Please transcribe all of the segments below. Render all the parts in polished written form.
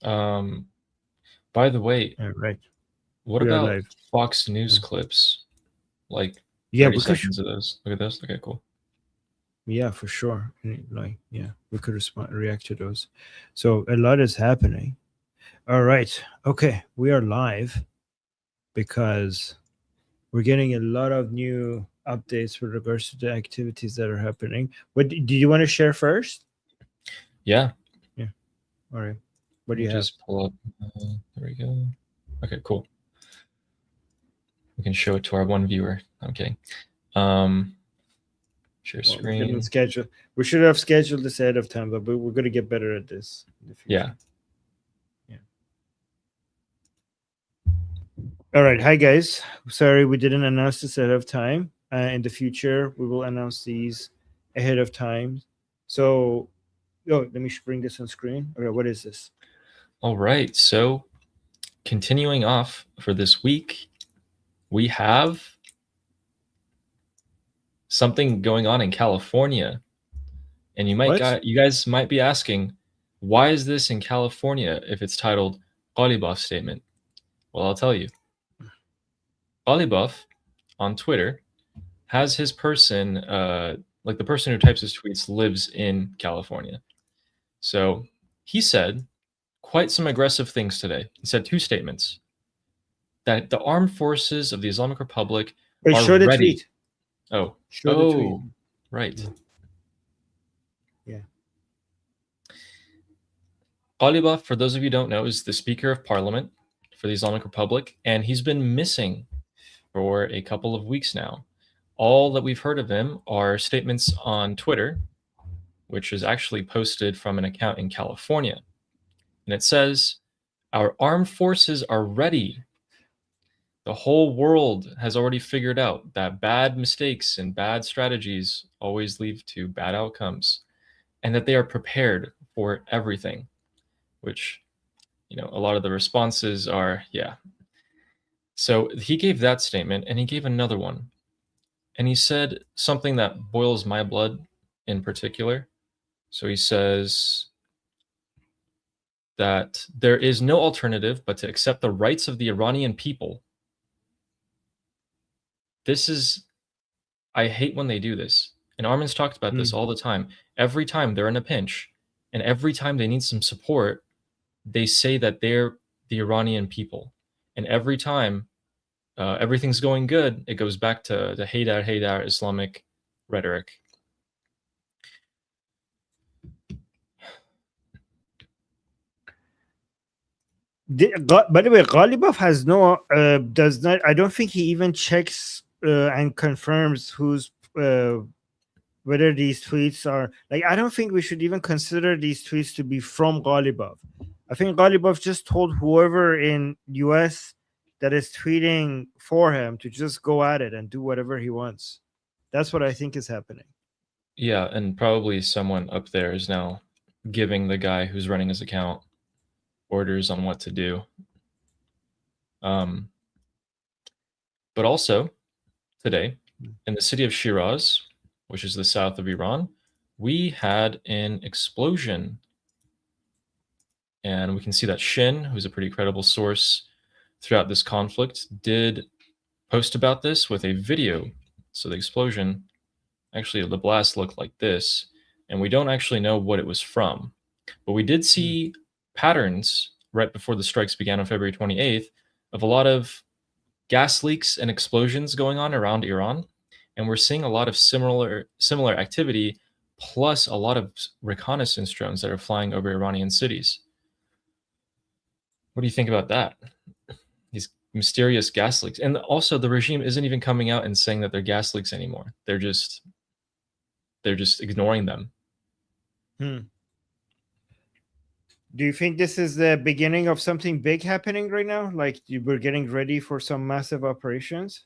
By the way, All right. what We are about live. Fox News Oh. clips? Like Yeah, 30 we could. seconds of those. Look at this. Okay, cool. Yeah, for sure. Like, yeah, we could react to those. So a lot is happening. All right. Okay, we are live because we're getting a lot of new updates with regards to the activities that are happening. What do you want to share first? Yeah. Yeah. All right. What do you have? Just pull up. There we go. Okay, cool. We can show it to our one viewer. I'm kidding. Share Well, we didn't screen. schedule. We should have scheduled this ahead of time, but we're going to get better at this in the future. Yeah. All right. Hi, guys. Sorry we didn't announce this ahead of time. In the future, we will announce these ahead of time. So, let me bring this on screen. Okay, what is this? All right. So, continuing off for this week, we have something going on in California. And you guys might be asking, why is this in California if it's titled Ghalibaf statement? Well, I'll tell you. Ghalibaf on Twitter has his person, like the person who types his tweets lives in California. So he said quite some aggressive things today. He said two statements: that the armed forces of the Islamic Republic are show the ready. tweet. Oh, show the tweet. Right. Yeah. Ghalibaf, for those of you who don't know, is the Speaker of Parliament for the Islamic Republic, and he's been missing for a couple of weeks now. All that we've heard of him are statements on Twitter, which is actually posted from an account in California. And it says, "Our armed forces are ready. The whole world has already figured out that bad mistakes and bad strategies always lead to bad outcomes, and that they are prepared for everything," which, a lot of the responses are, yeah. So he gave that statement, and he gave another one. And he said something that boils my blood in particular. So he says that there is no alternative but to accept the rights of the Iranian people. I hate when they do this. And Armin's talked about this all the time. Every time they're in a pinch, and every time they need some support, they say that they're the Iranian people. And every time everything's going good, it goes back to the Haydar Islamic rhetoric. By the way, Ghalibaf has no, does not, I don't think he even checks and confirms whether these tweets are, like, I don't think we should even consider these tweets to be from Ghalibaf. I think Ghalibaf just told whoever in US that is tweeting for him to just go at it and do whatever he wants. That's what I think is happening. Yeah, and probably someone up there is now giving the guy who's running his account orders on what to do. But also, today, in the city of Shiraz, which is the south of Iran, we had an explosion. And we can see that Shin, who's a pretty credible source throughout this conflict, did post about this with a video. So the explosion, actually the blast looked like this, and we don't actually know what it was from. But we did see patterns right before the strikes began on February 28th of a lot of gas leaks and explosions going on around Iran. And we're seeing a lot of similar activity, plus a lot of reconnaissance drones that are flying over Iranian cities. What do you think about that? These mysterious gas leaks. And also the regime isn't even coming out and saying that they're gas leaks anymore. They're just ignoring them. Do you think this is the beginning of something big happening right now? Like we're getting ready for some massive operations?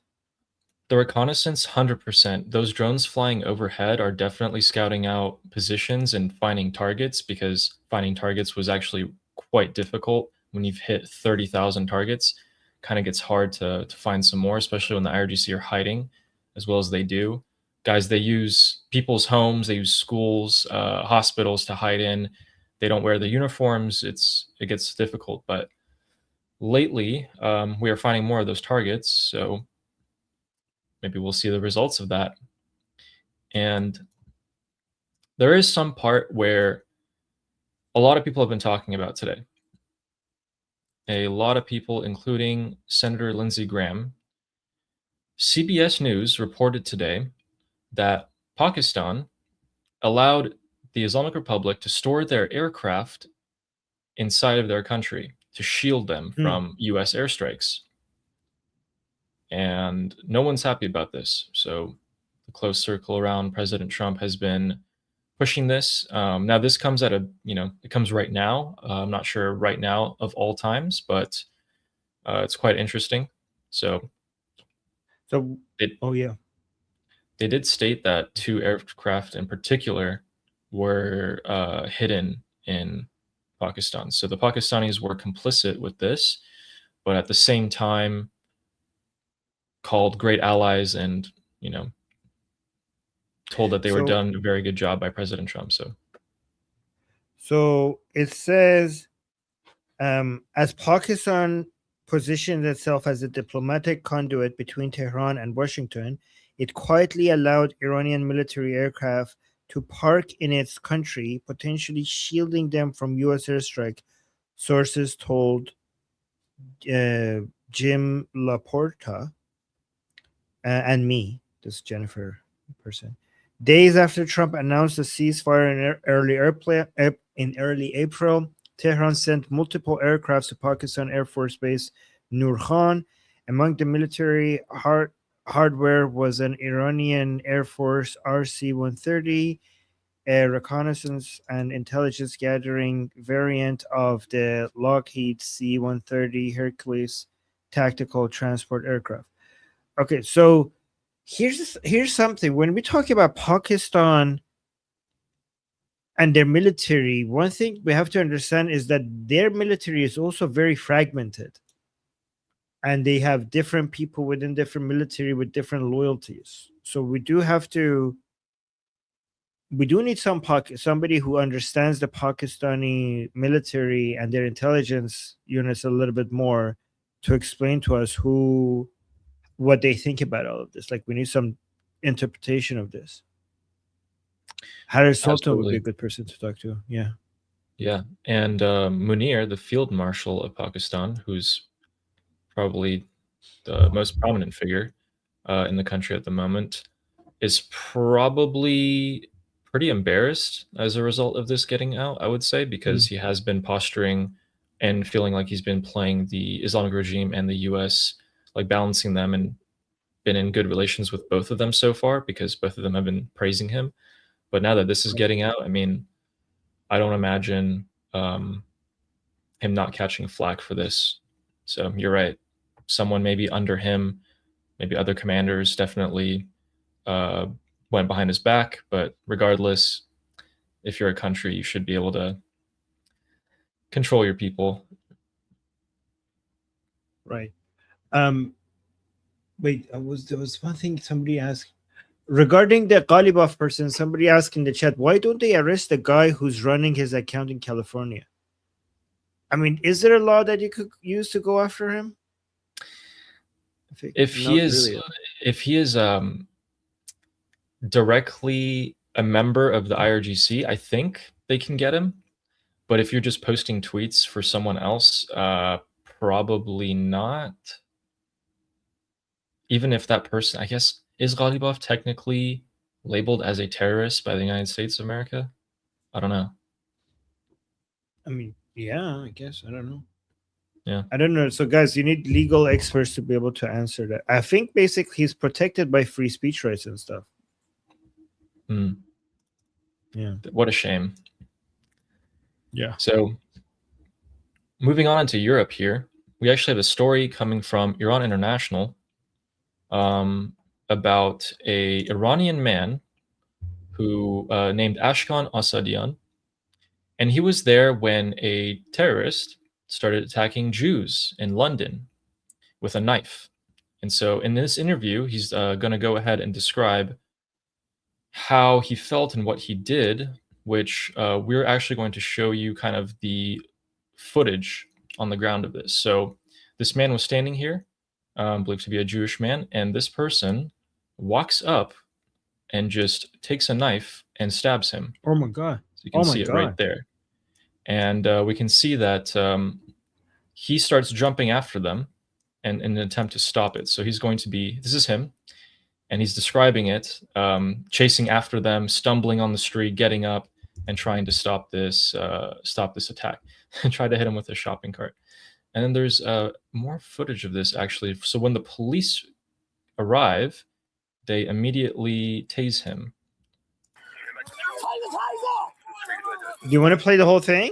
The reconnaissance, 100%. Those drones flying overhead are definitely scouting out positions and finding targets, because finding targets was actually quite difficult. When you've hit 30,000 targets, kind of gets hard to find some more, especially when the IRGC are hiding as well as they do. Guys, they use people's homes, they use schools, hospitals to hide in. they don't wear the uniforms, it gets difficult. But lately, we are finding more of those targets, so maybe we'll see the results of that. And there is some part where a lot of people have been talking about today. A lot of people, including Senator Lindsey Graham. CBS News reported today that Pakistan allowed the Islamic Republic to store their aircraft inside of their country to shield them from US airstrikes. And no one's happy about this. So the close circle around President Trump has been pushing this. Now this comes at it comes right now. I'm not sure right now of all times, but it's quite interesting. So they did state that 2 aircraft in particular were hidden in Pakistan. So the Pakistanis were complicit with this, but at the same time called great allies and, told that they were done a very good job by President Trump. So it says, as Pakistan positioned itself as a diplomatic conduit between Tehran and Washington, it quietly allowed Iranian military aircraft to park in its country, potentially shielding them from U.S. airstrike, sources told Jim Laporta and me, this Jennifer person. Days after Trump announced a ceasefire in early April, Tehran sent multiple aircrafts to Pakistan Air Force Base Nur Khan. Among the military hardware was an Iranian Air Force RC-130, a reconnaissance and intelligence gathering variant of the Lockheed C-130 Hercules tactical transport aircraft. Okay, so here's something. When we talk about Pakistan and their military, one thing we have to understand is that their military is also very fragmented. And they have different people within different military with different loyalties. So we do need somebody who understands the Pakistani military and their intelligence units a little bit more to explain to us what they think about all of this. Like, we need some interpretation of this. Harris Sultan would be a good person to talk to. Yeah. Yeah. And Munir, the field marshal of Pakistan, who's probably the most prominent figure in the country at the moment, is probably pretty embarrassed as a result of this getting out, I would say, because he has been posturing and feeling like he's been playing the Islamic regime and the US, like balancing them, and been in good relations with both of them so far because both of them have been praising him. But now that this is getting out, I mean, I don't imagine him not catching flack for this. So you're right. Someone maybe under him, maybe other commanders definitely went behind his back. But regardless, if you're a country, you should be able to control your people. Right. Wait, there was one thing somebody asked regarding the Ghalibaf person. Somebody asked in the chat, why don't they arrest the guy who's running his account in California? I mean, is there a law that you could use to go after him? If he is directly a member of the IRGC, I think they can get him. But if you're just posting tweets for someone else, probably not. Even if that person, I guess, is Ghalibaf technically labeled as a terrorist by the United States of America? I don't know. I mean, yeah, I guess. I don't know. Yeah. I don't know. So, guys, you need legal experts to be able to answer that. I think basically he's protected by free speech rights and stuff. Yeah. What a shame. Yeah. So, moving on into Europe here, we actually have a story coming from Iran International about a Iranian man who named Ashkan Asadian. And he was there when a terrorist started attacking Jews in London with a knife. And so in this interview, he's going to go ahead and describe how he felt and what he did which we're actually going to show you kind of the footage on the ground of this. So this man was standing here, believed to be a Jewish man, and this person walks up and just takes a knife and stabs him. Oh my God. So you can Oh my see it God. right there. And we can see that he starts jumping after them in an attempt to stop it. So he's going to be, this is him, and he's describing it, chasing after them, stumbling on the street, getting up, and trying to stop this attack, and try to hit him with a shopping cart. And then there's more footage of this, actually. So when the police arrive, they immediately tase him. Do you want to play the whole thing?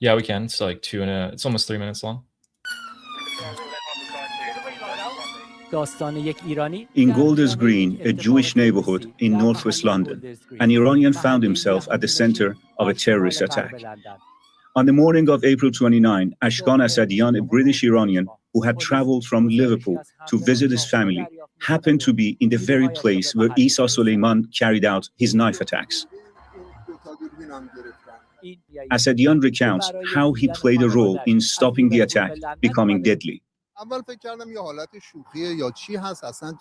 Yeah, we can. It's like it's almost 3 minutes long. In Golders Green, a Jewish neighborhood in northwest London, an Iranian found himself at the center of a terrorist attack. On the morning of April 29, Ashkan Asadian, a British Iranian who had traveled from Liverpool to visit his family, happened to be in the very place where Isa Soleiman carried out his knife attacks. Asadian recounts how he played a role in stopping the attack becoming deadly. اول فکر کردم یه حالت شوخیه یا چی هست، اصلا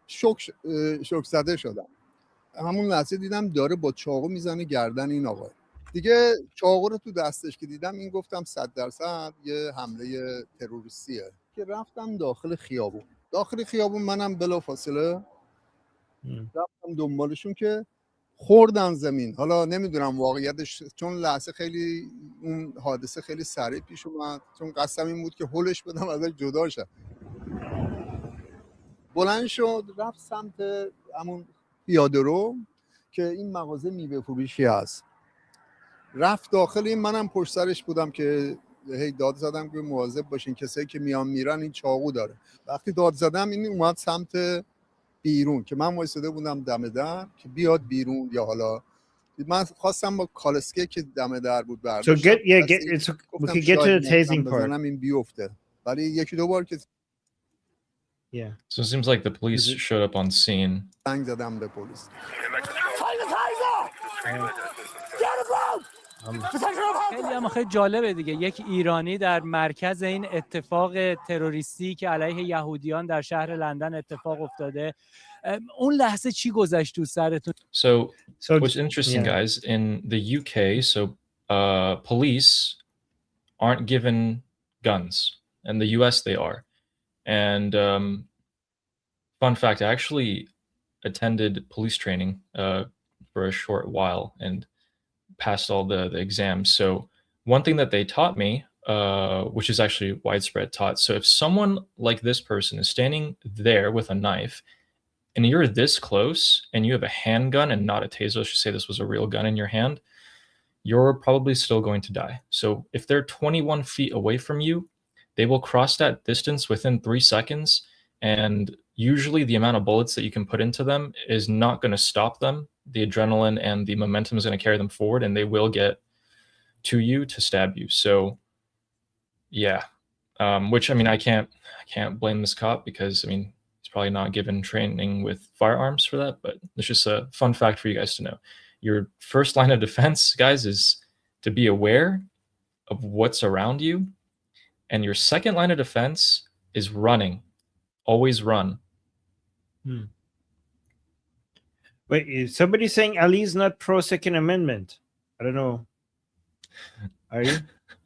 شوک زده شدم. همون لحظه دیدم داره با چاقو میزنه گردن این آقا. دیگه چاقو رو تو دستش که دیدم این گفتم 100% یه حمله تروریستیه. که رفتم داخل خیابون منم بلافاصله رفتم دنبالشون که خوردن زمین. حالا نمیدونم واقعیتش، چون لحظه خیلی اون حادثه خیلی سریع پیش اومد، چون قصدم این بود که هولش بدم ازش جدا شم. بلند شد رفت سمت همون پیاده رو که این مغازه میوه فروشی هست، رفت داخل. این منم پشت سرش بودم که هی داد زدم که مواظب باشین کسایی که میان میرن این چاقو داره. وقتی داد زدم این اومد سمت بیرون که من وایساده بودم دم در که بیاد بیرون، یا حالا من خواستم با کالسکه که دم در بود برداشتم. So we could get to the tasing part. این بیفته، ولی یکی دو بار که Yeah. So it seems like the police showed up on scene. زنگ زدم به پلیس. خیلی جالبه دیگه، یک ایرانی در مرکز این اتفاق تروریستی که علیه یهودیان در شهر لندن اتفاق افتاده، اون لحظه چی گذشت تو سرتون؟ So what's interesting, guys, in the UK, so police aren't given guns. In the US, they are. And fun fact, I actually attended police training for a short while and passed all the exams. So one thing that they taught me, which is actually widespread taught, so if someone like this person is standing there with a knife and you're this close and you have a handgun and not a taser, let's just say this was a real gun in your hand, you're probably still going to die. So if they're 21 feet away from you, they will cross that distance within 3 seconds, and usually the amount of bullets that you can put into them is not going to stop them. The adrenaline and the momentum is going to carry them forward, and they will get to you to stab you. So yeah, which, I mean, I can't blame this cop, because I mean, he's probably not given training with firearms for that, but it's just a fun fact for you guys to know. Your first line of defense, guys, is to be aware of what's around you. And your second line of defense is running. Always run. Wait, is somebody saying Ali's not pro Second Amendment? I don't know. Are you?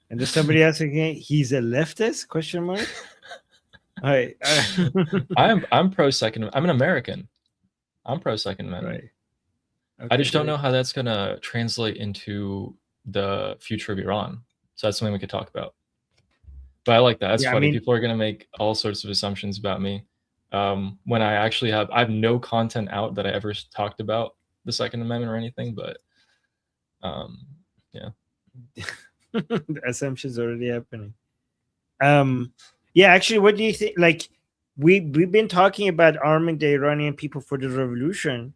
And there's somebody else again. He's a leftist? Question mark. All right. I'm pro Second. I'm an American. I'm pro Second Amendment. Right. Okay, I just don't know how that's gonna translate into the future of Iran. So that's something we could talk about. But I like that. That's funny. I mean, people are gonna make all sorts of assumptions about me. When I actually I have no content out that I ever talked about the Second Amendment or anything, but yeah. The assumptions already happening. Yeah, actually, what do you think? Like, we've been talking about arming the Iranian people for the revolution.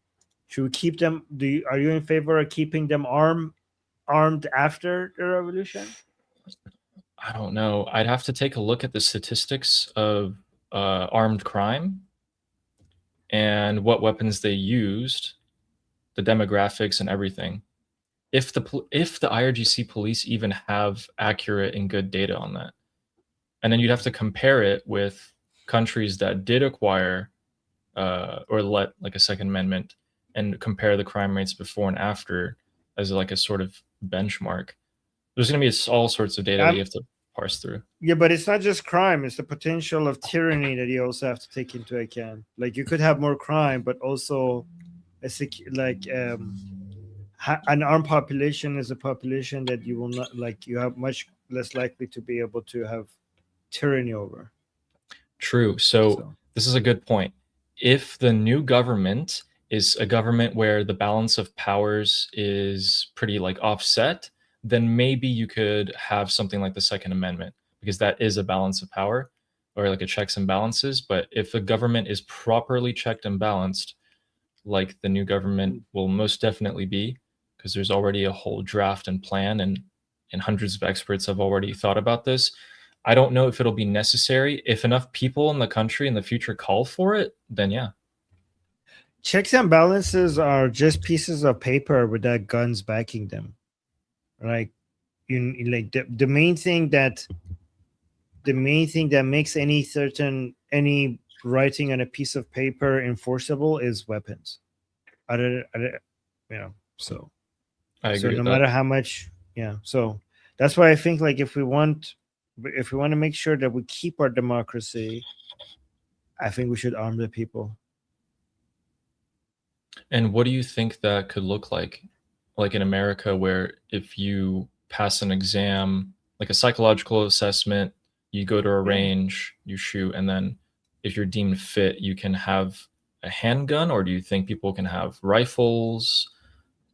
Should we keep them? Are you in favor of keeping them armed after the revolution? I don't know. I'd have to take a look at the statistics of armed crime and what weapons they used. the demographics and everything. If the IRGC police even have accurate and good data on that, and then you'd have to compare it with countries that did acquire or let like a Second Amendment, and compare the crime rates before and after as like a sort of benchmark. There's going to be all sorts of data that you have to parse through. Yeah, but it's not just crime. It's the potential of tyranny that you also have to take into account. Like you could have more crime, but also an armed population is a population that you will not like. You have much less likely to be able to have tyranny over. True. So this is a good point. If the new government is a government where the balance of powers is pretty like offset, then maybe you could have something like the Second Amendment, because that is a balance of power or like a checks and balances. But if the government is properly checked and balanced, like the new government will most definitely be, because there's already a whole draft and plan, and hundreds of experts have already thought about this. I don't know if it'll be necessary. If enough people in the country in the future call for it, then yeah. Checks and balances are just pieces of paper without guns backing them. Like, the main thing that makes any writing on a piece of paper enforceable is weapons. So I agree. So no with matter that. how much, yeah. So that's why I think like if we want to make sure that we keep our democracy, I think we should arm the people. And what do you think that could look like in America, where if you pass an exam, like a psychological assessment, you go to a range, you shoot, and then if you're deemed fit, you can have a handgun? Or do you think people can have rifles?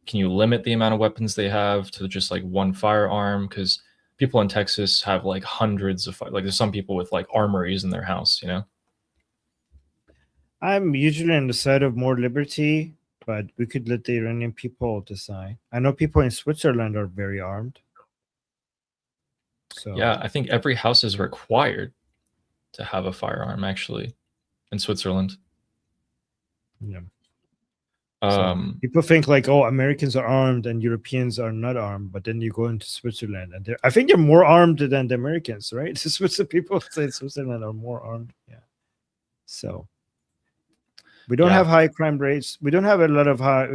Can you limit the amount of weapons they have to just like one firearm? Because people in Texas have like hundreds of, like there's some people with like armories in their house, you know? I'm usually on the side of more liberty, but we could let the Iranian people decide. I know people in Switzerland are very armed. So yeah, I think every house is required to have a firearm actually in Switzerland. Yeah. People think like, oh, Americans are armed and Europeans are not armed, but then you go into Switzerland and I think they're more armed than the Americans, right? The Swiss people say Switzerland are more armed. Yeah. So we don't have high crime rates. We don't have a lot of high,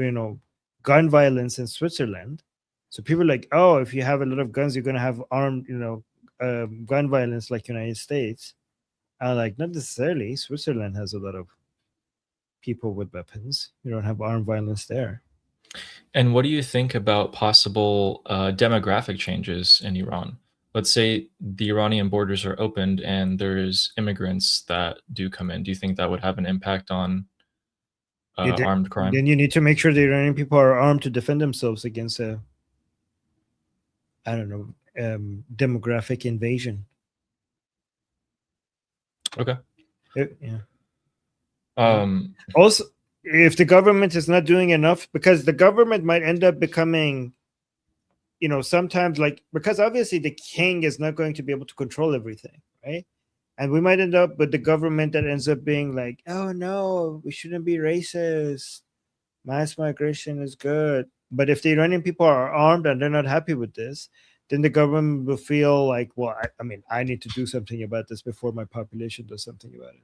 gun violence in Switzerland. So people are like, oh, if you have a lot of guns, you're going to have armed, gun violence like United States. And like, not necessarily. Switzerland has a lot of people with weapons. You don't have armed violence there. And what do you think about possible demographic changes in Iran? Let's say the Iranian borders are opened and there's immigrants that do come in. Do you think that would have an impact on armed crime? Then you need to make sure the Iranian people are armed to defend themselves against a, demographic invasion. Okay. Yeah. Also, if the government is not doing enough, because the government might end up becoming, sometimes because obviously the king is not going to be able to control everything, right? And we might end up with the government that ends up being like, oh no, we shouldn't be racist. Mass migration is good. But if the Iranian people are armed and they're not happy with this, then the government will feel like, well, I need to do something about this before my population does something about it.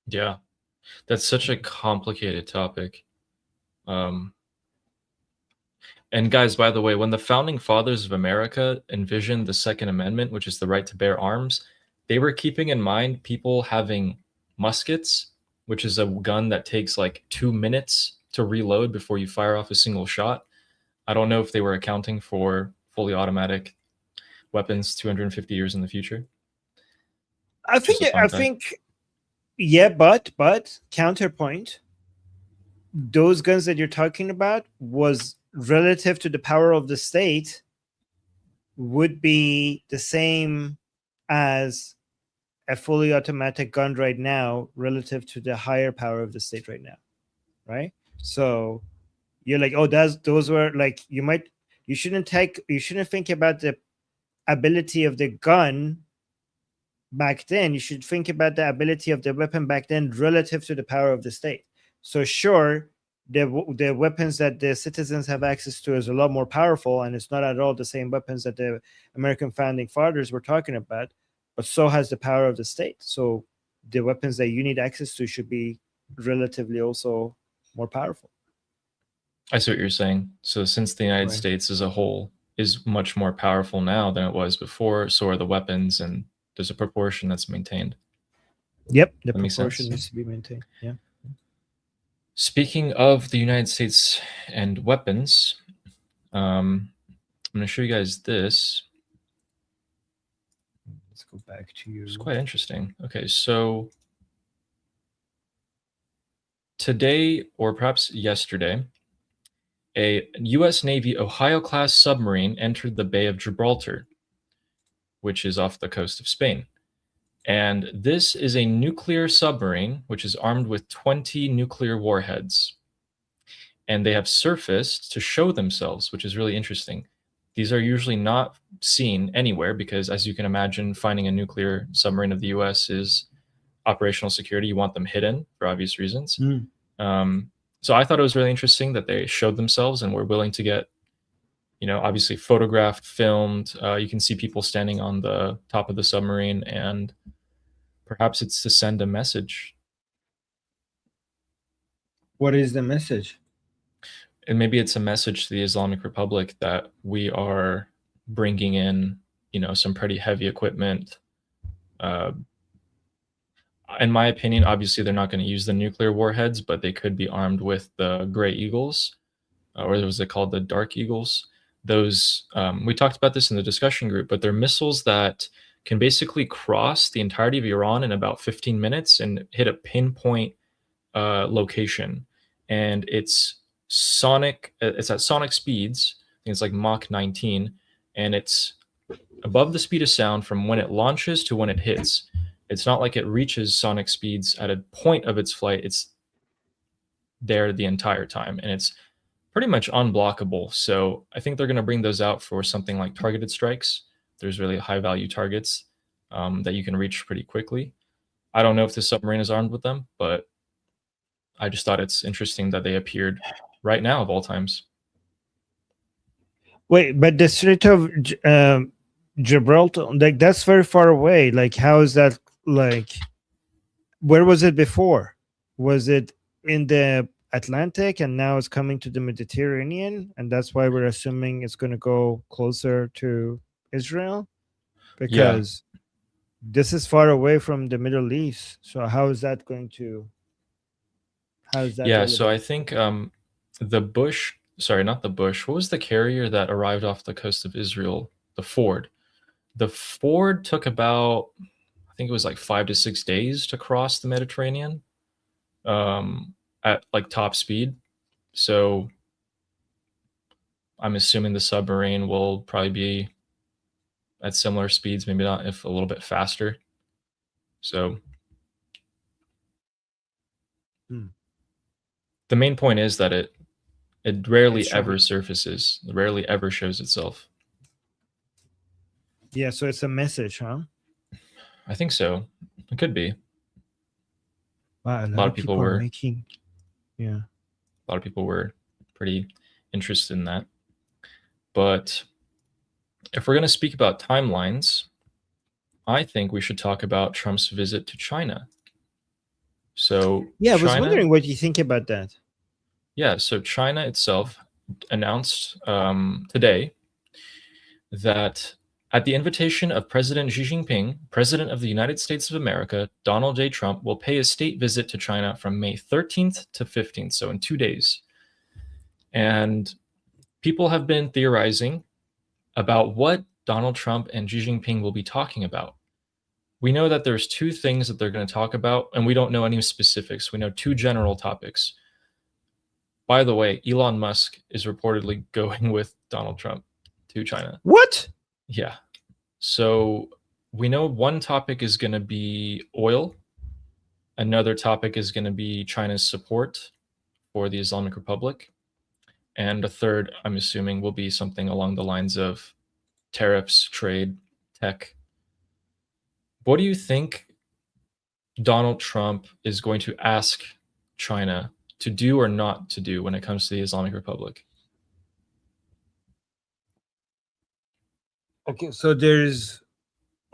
Yeah, that's such a complicated topic. And guys, by the way, when the founding fathers of America envisioned the Second Amendment, which is the right to bear arms, they were keeping in mind people having muskets, which is a gun that takes like 2 minutes to reload before you fire off a single shot. I don't know if they were accounting for fully automatic weapons 250 years in the future. I think, yeah, but counterpoint, those guns that you're talking about was relative to the power of the state would be the same as a fully automatic gun right now relative to the higher power of the state right now, right? So you're like, oh, those were like, you shouldn't think about the ability of the gun back then. You should think about the ability of the weapon back then relative to the power of the state. So sure, the weapons that the citizens have access to is a lot more powerful, and it's not at all the same weapons that the American founding fathers were talking about, but so has the power of the state. So the weapons that you need access to should be relatively also more powerful. I see what you're saying. So since the United Right. States as a whole is much more powerful now than it was before, so are the weapons, and there's a proportion that's maintained. Yep, the That makes proportion sense. needs to be maintained. Yeah. Speaking of the United States and weapons, I'm going to show you guys this. Let's go back to you. It's quite interesting. Okay, so today, or perhaps yesterday, a U.S. Navy Ohio-class submarine entered the Bay of Gibraltar, which is off the coast of Spain. And this is a nuclear submarine, which is armed with 20 nuclear warheads. And they have surfaced to show themselves, which is really interesting. These are usually not seen anywhere because, as you can imagine, finding a nuclear submarine of the U.S. is operational security. You want them hidden for obvious reasons. So I thought it was really interesting that they showed themselves and were willing to get, obviously photographed, filmed. You can see people standing on the top of the submarine, and perhaps it's to send a message. What is the message? And maybe it's a message to the Islamic Republic that we are bringing in, some pretty heavy equipment. In my opinion, obviously they're not going to use the nuclear warheads, but they could be armed with the Gray Eagles, or was it called the Dark Eagles? Those, we talked about this in the discussion group, but they're missiles that can basically cross the entirety of Iran in about 15 minutes and hit a pinpoint location. And it's at sonic speeds. I think it's like Mach 19, and it's above the speed of sound from when it launches to when it hits. It's not like it reaches sonic speeds at a point of its flight. It's there the entire time, and it's pretty much unblockable. So I think they're going to bring those out for something like targeted strikes. There's really high value targets that you can reach pretty quickly. I don't know if the submarine is armed with them, but I just thought it's interesting that they appeared right now of all times. Wait, but the Strait of Gibraltar, like, that's very far away. Like, how is that? Like, where was it before? Was it in the Atlantic and now it's coming to the Mediterranean, and that's why we're assuming it's going to go closer to Israel? Because this is far away from the Middle East. So how is that going to? How is that? Yeah, so I think the Bush, sorry, not the Bush. What was the carrier that arrived off the coast of Israel? The Ford. The Ford took about, I think it was like 5 to 6 days to cross the Mediterranean at like top speed. So I'm assuming the submarine will probably be at similar speeds, maybe not, if a little bit faster. So the main point is that it rarely ever surfaces, it rarely ever shows itself. Yeah, so it's a message, huh? I think so. It could be. Wow, A lot of people were making. Yeah. A lot of people were pretty interested in that. But if we're going to speak about timelines, I think we should talk about Trump's visit to China. So yeah, I was wondering what you think about that. Yeah, so China itself announced today that at the invitation of President Xi Jinping, President of the United States of America, Donald J. Trump will pay a state visit to China from May 13th to 15th, so in 2 days. And people have been theorizing about what Donald Trump and Xi Jinping will be talking about. We know that there's 2 things that they're going to talk about, and we don't know any specifics. We know 2 general topics. By the way, Elon Musk is reportedly going with Donald Trump to China. What? Yeah. So we know one topic is going to be oil. Another topic is going to be China's support for the Islamic Republic. And a third, I'm assuming, will be something along the lines of tariffs, trade, tech. What do you think Donald Trump is going to ask China to do or not to do when it comes to the Islamic Republic? Okay, so there's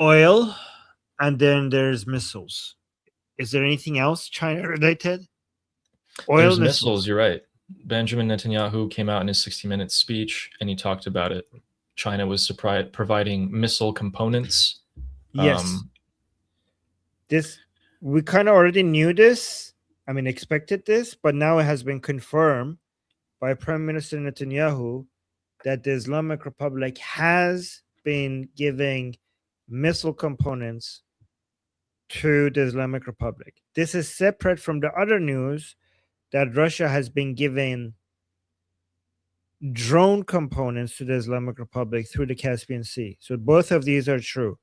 oil and then there's missiles. Is there anything else China related? Oil, There's missiles. missiles, you're right. Benjamin Netanyahu came out in his 60-minute speech and he talked about it. China was providing missile components. Yes. This, we kind of already knew this. I mean, expected this, but now it has been confirmed by Prime Minister Netanyahu that the Islamic Republic has been giving missile components to the Islamic Republic. This is separate from the other news that Russia has been giving drone components to the Islamic Republic through the Caspian Sea. So both of these are true.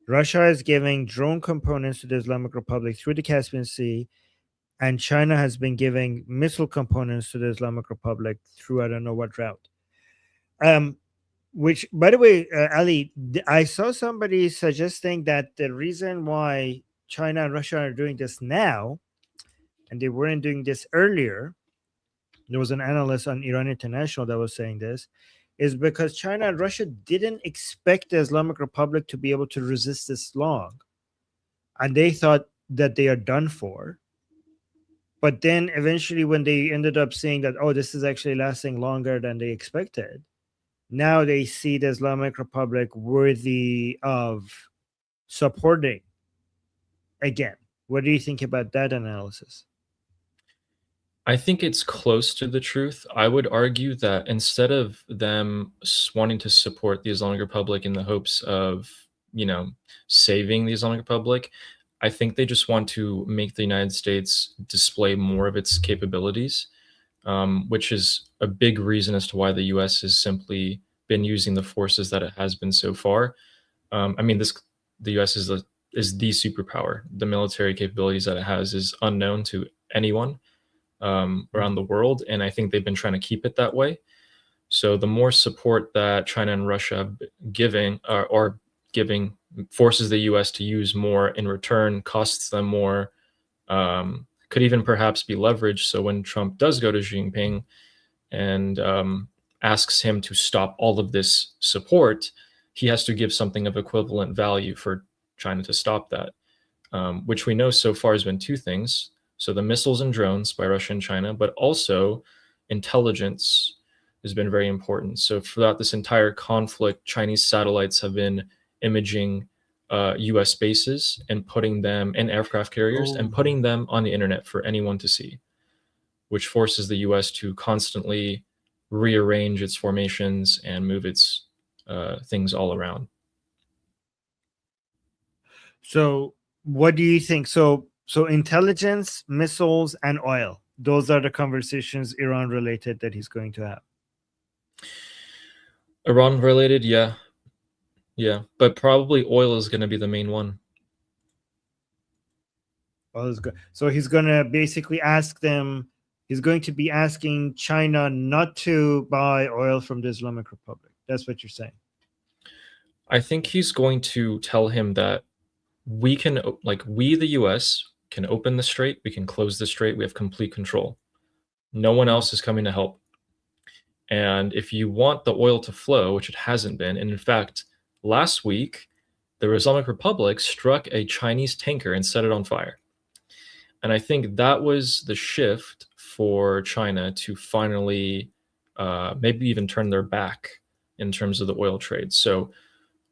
Russia is giving drone components to the Islamic Republic through the Caspian Sea, and China has been giving missile components to the Islamic Republic through I don't know what route. Which, by the way, Ali, I saw somebody suggesting that the reason why China and Russia are doing this now, and they weren't doing this earlier, there was an analyst on Iran International that was saying this, is because China and Russia didn't expect the Islamic Republic to be able to resist this long. And they thought that they are done for. But then eventually when they ended up seeing that, oh, this is actually lasting longer than they expected, now they see the Islamic Republic worthy of supporting again. What do you think about that analysis? I think it's close to the truth. I would argue that instead of them wanting to support the Islamic Republic in the hopes of, saving the Islamic Republic, I think they just want to make the United States display more of its capabilities, which is a big reason as to why the U.S. has simply been using the forces that it has been so far. The U.S. is the superpower. The military capabilities that it has is unknown to anyone around the world, and I think they've been trying to keep it that way. So the more support that China and Russia giving forces the U.S. to use more in return, costs them more, could even perhaps be leveraged. So when Trump does go to Xi Jinping and asks him to stop all of this support, he has to give something of equivalent value for China to stop that, which we know so far has been two things. So the missiles and drones by Russia and China, but also intelligence has been very important. So throughout this entire conflict, Chinese satellites have been imaging US bases and putting them in aircraft carriers and putting them on the internet for anyone to see, which forces the US to constantly rearrange its formations and move its things all around. So what do you think? So intelligence, missiles, and oil. Those are the conversations Iran related that he's going to have. Iran related, yeah. Yeah, but probably oil is going to be the main one. Oil is good. So he's going to basically ask them, he's going to be asking China not to buy oil from the Islamic Republic. That's what you're saying. I think he's going to tell him that we, the US, can open the strait, we can close the strait, we have complete control. No one else is coming to help. And if you want the oil to flow, which it hasn't been, and in fact, last week, the Islamic Republic struck a Chinese tanker and set it on fire. And I think that was the shift for China to finally maybe even turn their back in terms of the oil trade. So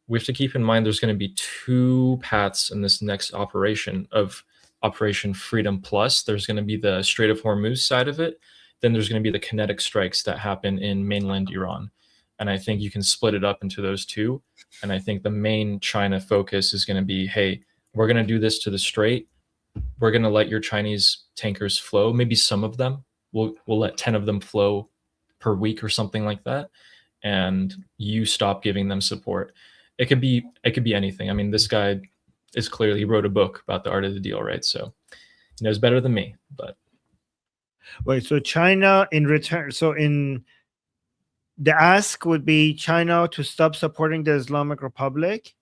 we have to keep in mind there's going to be two paths in this next operation of Operation Freedom Plus. There's going to be the Strait of Hormuz side of it. Then there's going to be the kinetic strikes that happen in mainland Iran. And I think you can split it up into those two. And I think the main China focus is going to be, hey, we're going to do this to the strait. We're going to let your Chinese tankers flow. Maybe some of them. We'll let 10 of them flow per week or something like that. And you stop giving them support. It could be anything. I mean, this guy is clearly, he wrote a book about the art of the deal, right? So he knows better than me, but. Wait, so China in return, so in the ask would be China to stop supporting the Islamic Republic,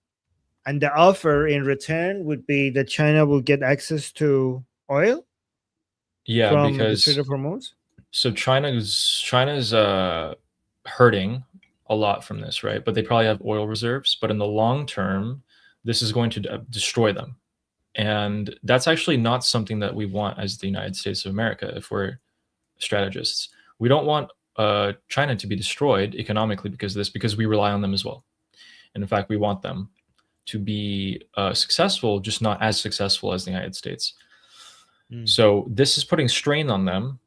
and the offer in return would be that China will get access to oil? Yeah, from the because Strait of Hormuz? so China's hurting a lot from this, right? But they probably have oil reserves. But in the long term, this is going to destroy them, and that's actually not something that we want as the United States of America. If we're strategists, we don't want China to be destroyed economically because of this, because we rely on them as well. And in fact, we want them to be successful, just not as successful as the United States. So this is putting strain on them,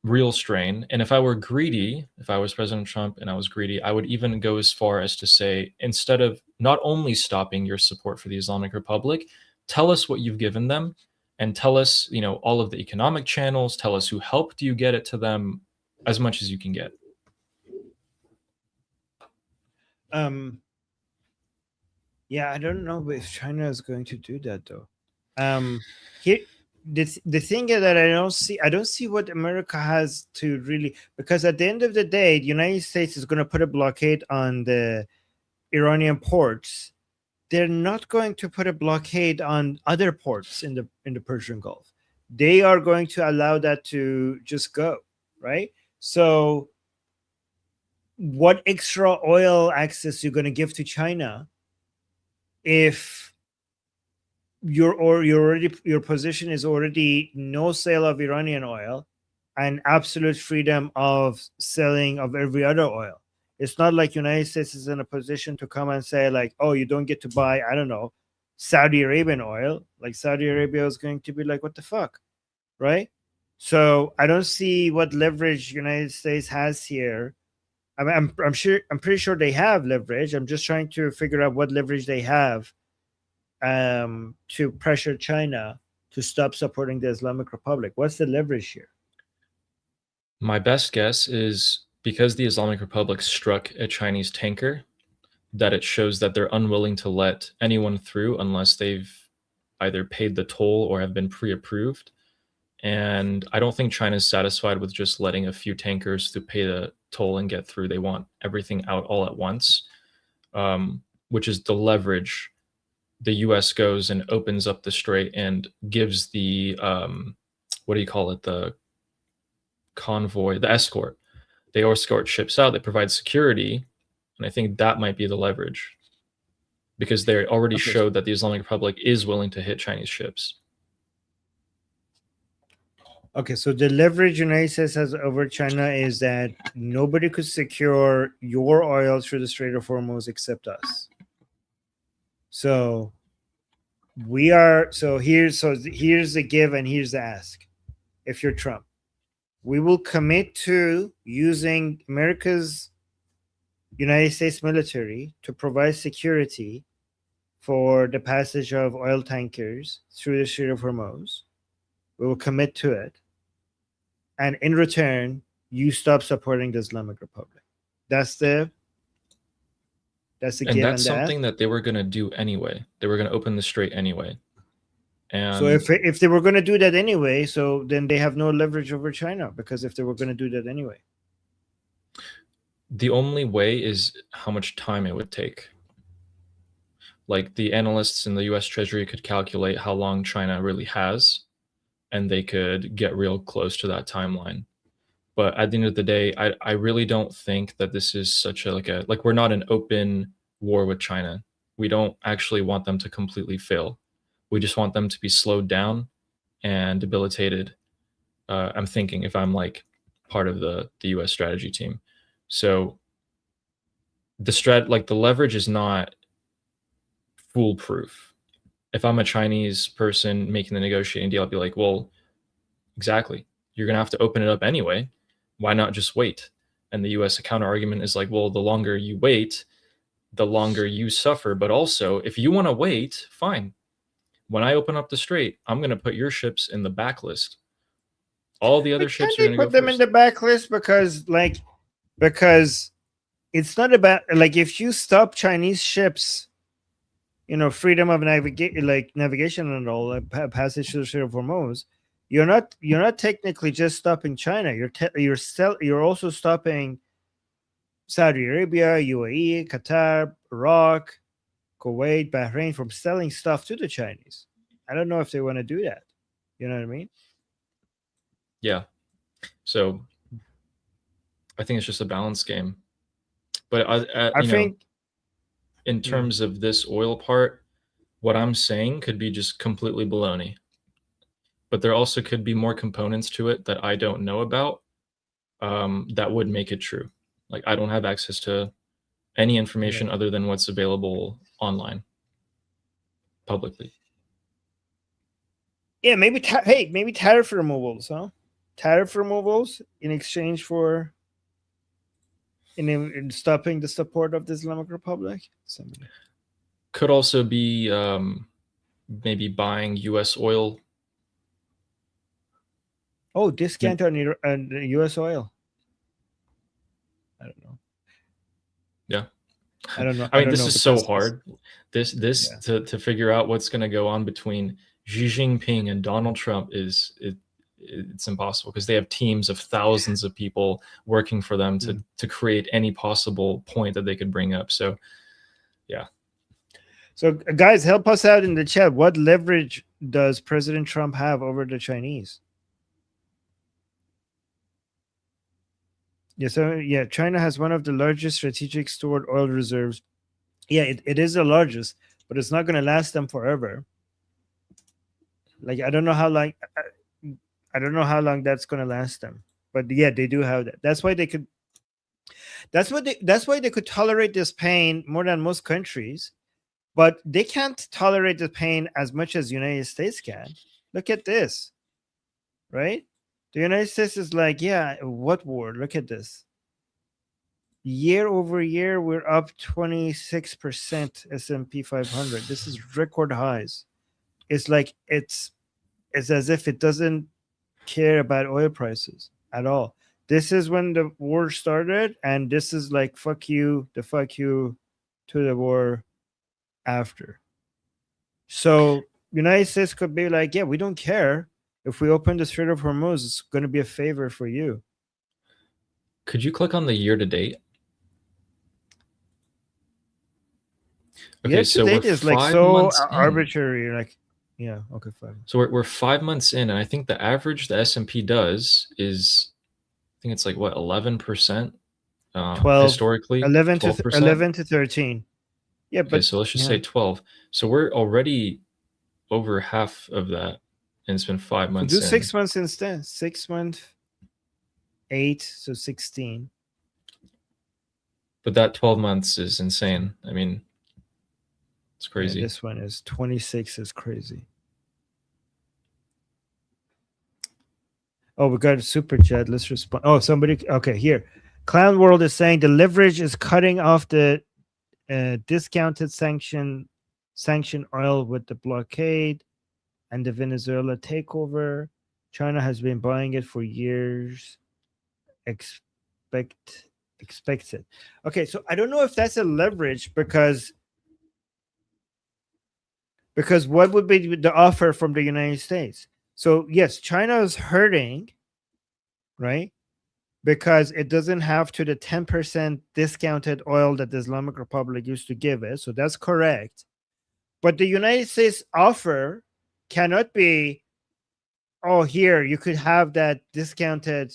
real strain. And if I were greedy, if I was President Trump and I was greedy, I would even go as far as to say, instead of not only stopping your support for the Islamic Republic, tell us what you've given them, and tell us, you know, all of the economic channels, tell us who helped you get it to them, as much as you can get. Yeah, I don't know if China is going to do that though. Here, the thing that I don't see what America has to really, because at the end of the day, the United States is going to put a blockade on the Iranian ports. They're not going to put a blockade on other ports in the Persian Gulf. They are going to allow that to just go, right? So what extra oil access you're going to give to China if your position is already no sale of Iranian oil and absolute freedom of selling of every other oil? It's not like United States is in a position to come and say like, oh, you don't get to buy, I don't know, Saudi Arabian oil. Like Saudi Arabia is going to be like, what the fuck, right? So I don't see what leverage United States has here. I mean, I'm pretty sure they have leverage. I'm just trying to figure out what leverage they have to pressure China to stop supporting the Islamic Republic. What's the leverage here? My best guess is because the Islamic Republic struck a Chinese tanker, that it shows that they're unwilling to let anyone through unless they've either paid the toll or have been pre-approved. And I don't think China's satisfied with just letting a few tankers to pay the toll and get through. They want everything out all at once, which is the leverage. The U.S. goes and opens up the strait and gives the, what do you call it, the convoy, the escort. They escort ships out, they provide security, and I think that might be the leverage, because they already showed that the Islamic Republic is willing to hit Chinese ships. Okay, so the leverage United States has over China is that nobody could secure your oil through the Strait of Hormuz except us. So here's the give and here's the ask. If you're Trump, we will commit to using America's United States military to provide security for the passage of oil tankers through the Strait of Hormuz. We will commit to it. And in return, you stop supporting the Islamic Republic. That's the And give that's and something that they were going to do anyway. They were going to open the strait anyway. And so if they were going to do that anyway, so then they have no leverage over China, because if they were going to do that anyway. the only way is how much time it would take. Like the analysts in the US Treasury could calculate how long China really has, and they could get real close to that timeline. But at the end of the day, I really don't think that this is such a like we're not an open war with China. We don't actually want them to completely fail. We just want them to be slowed down and debilitated. I'm thinking if I'm like part of the US strategy team. So the leverage is not foolproof. If I'm a Chinese person making the negotiating deal, I'd be like, well, exactly. You're going to have to open it up anyway. Why not just wait? And the US counter argument is like, well, the longer you wait, the longer you suffer. But also, if you want to wait, fine. When I open up the strait, I'm going to put your ships in the backlist. All the other ships are going to go put them first. in the backlist because it's not about like if you stop Chinese ships, freedom of navigation and all, passage to the Strait of Hormuz, you're not technically just stopping China. You're also stopping Saudi Arabia, UAE, Qatar, Iraq, Kuwait, Bahrain from selling stuff to the Chinese. I don't know if they want to do that. You know what I mean? Yeah. So I think it's just a balance game. But I think in terms of this oil part, what I'm saying could be just completely baloney. But there also could be more components to it that I don't know about that would make it true. Like I don't have access to any information other than what's available online publicly. Yeah, maybe maybe tariff removals, huh? Tariff removals in exchange for in stopping the support of the Islamic Republic. Could also be maybe buying U.S. oil. Oh, discount on U.S. oil. I don't know. Yeah. I don't know. I mean, this is so hard. This to figure out what's going to go on between Xi Jinping and Donald Trump it's impossible because they have teams of thousands of people working for them to create any possible point that they could bring up. So, yeah. So, guys, help us out in the chat. What leverage does President Trump have over the Chinese? Yeah, so yeah, China has one of the largest strategic stored oil reserves. Yeah, it is the largest, but it's not going to last them forever. Like I don't know how long that's going to last them. But yeah, they do have that. That's why they could. That's why they could tolerate this pain more than most countries, but they can't tolerate the pain as much as the United States can. Look at this, right? The United States is like, yeah, what war? Look at this. Year over year, we're up 26% S&P 500. This is record highs. It's like it's as if it doesn't care about oil prices at all. This is when the war started, and this is like fuck you to the war after. So United States could be like, yeah, we don't care. If we open the Strait of Hormuz, it's going to be a favor for you. Could you click on the year to date? Okay, year to date is like so arbitrary. Like, yeah, okay, 5. So we're 5 months in, and I think the average the S&P does is, I think it's like what 11%, 12 historically, 11 to 13. Yeah, okay, so let's just say 12. So we're already over half of that. And it's been 5 months. So do 6 months instead. 6 months, 8, so 16. But that 12 months is insane. I mean, it's crazy. Yeah, this one is 26 is crazy. Oh, we got a super chat. Let's respond. Oh, somebody. Okay, here. Clown World is saying the leverage is cutting off the discounted sanction oil with the blockade and the Venezuela takeover. China has been buying it for years. Expects it. Okay, so I don't know if that's a leverage because what would be the offer from the United States? So yes, China is hurting, right? Because it doesn't have to the 10% discounted oil that the Islamic Republic used to give it. So that's correct. But the United States offer cannot be, oh, here, you could have that discounted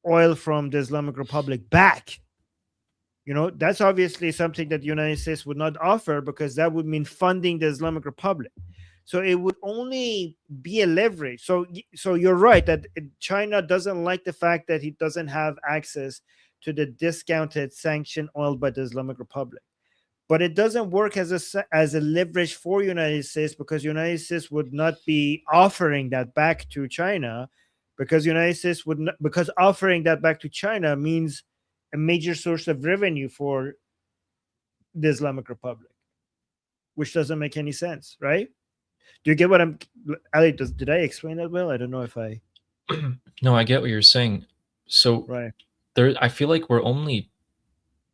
oil from the Islamic Republic back. You know, that's obviously something that the United States would not offer because that would mean funding the Islamic Republic. So it would only be a leverage. So you're right that China doesn't like the fact that he doesn't have access to the discounted sanctioned oil by the Islamic Republic. But it doesn't work as a leverage for United States because United States would not be offering that back to China because United States would not, because offering that back to China means a major source of revenue for the Islamic Republic, which doesn't make any sense, right? Do you get what I'm, Ali, did I explain that well? I don't know if I. No, I get what you're saying. So right. I feel like we're only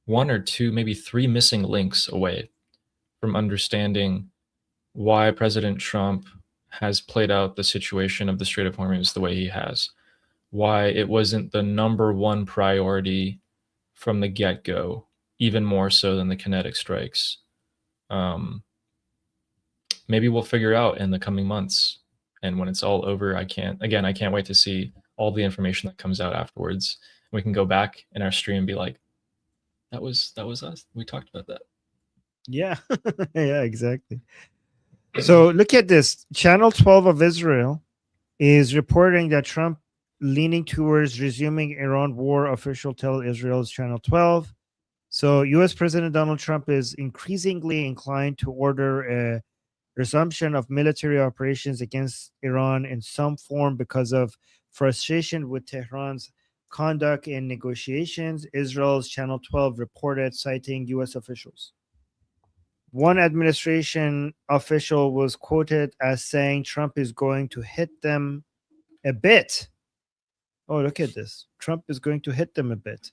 1 or 2, maybe 3 missing links away from understanding why President Trump has played out the situation of the Strait of Hormuz the way he has, why it wasn't the #1 priority from the get-go, even more so than the kinetic strikes. Maybe we'll figure out in the coming months. And when it's all over, I can't wait to see all the information that comes out afterwards. We can go back in our stream and be like, that was us. We talked about that. Yeah. Yeah, exactly. So look at this. Channel 12 of Israel is reporting that Trump leaning towards resuming Iran war. Official tell Israel's Channel 12. So U.S. President Donald Trump is increasingly inclined to order a resumption of military operations against Iran in some form because of frustration with Tehran's conduct in negotiations, Israel's Channel 12 reported, citing U.S. officials. One administration official was quoted as saying Trump is going to hit them a bit. Oh, look at this. Trump is going to hit them a bit.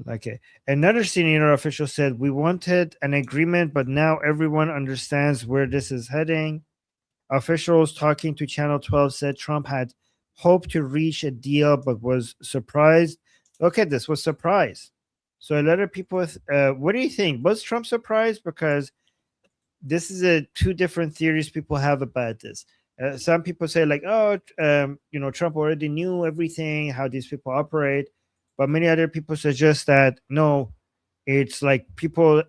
Okay. Another senior official said, we wanted an agreement, but now everyone understands where this is heading. Officials talking to Channel 12 said Trump had hoped to reach a deal, but was surprised. Look at this, was surprised. So a lot of people, what do you think? Was Trump surprised? Because this is two different theories people have about this. Some people say like, Trump already knew everything, how these people operate. But many other people suggest that, no, it's like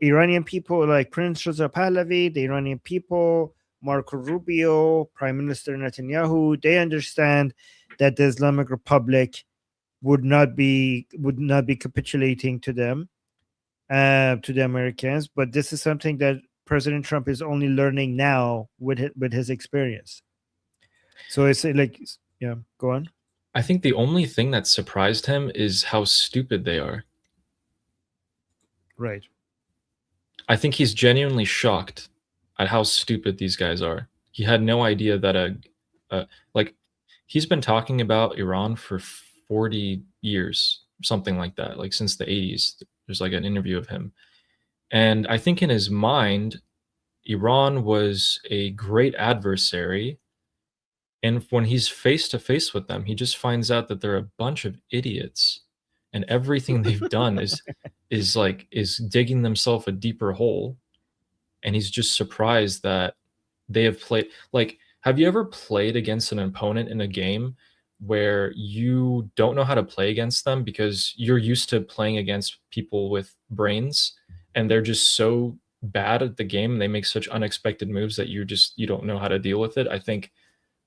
Iranian people like Prince Reza Pahlavi, the Iranian people, Marco Rubio, Prime Minister Netanyahu, they understand that the Islamic Republic would not be capitulating to them, to the Americans. But this is something that President Trump is only learning now with his experience. So it's like, yeah, go on. I think the only thing that surprised him is how stupid they are. Right. I think he's genuinely shocked at how stupid these guys are. He had no idea that he's been talking about Iran for 40 years, something like that, like since the 80s. There's like an interview of him. And I think in his mind, Iran was a great adversary. And when he's face to face with them, he just finds out that they're a bunch of idiots, and everything they've done is digging themselves a deeper hole. And he's just surprised that they have played. Like, have you ever played against an opponent in a game where you don't know how to play against them because you're used to playing against people with brains, and they're just so bad at the game and they make such unexpected moves that you don't know how to deal with it? I think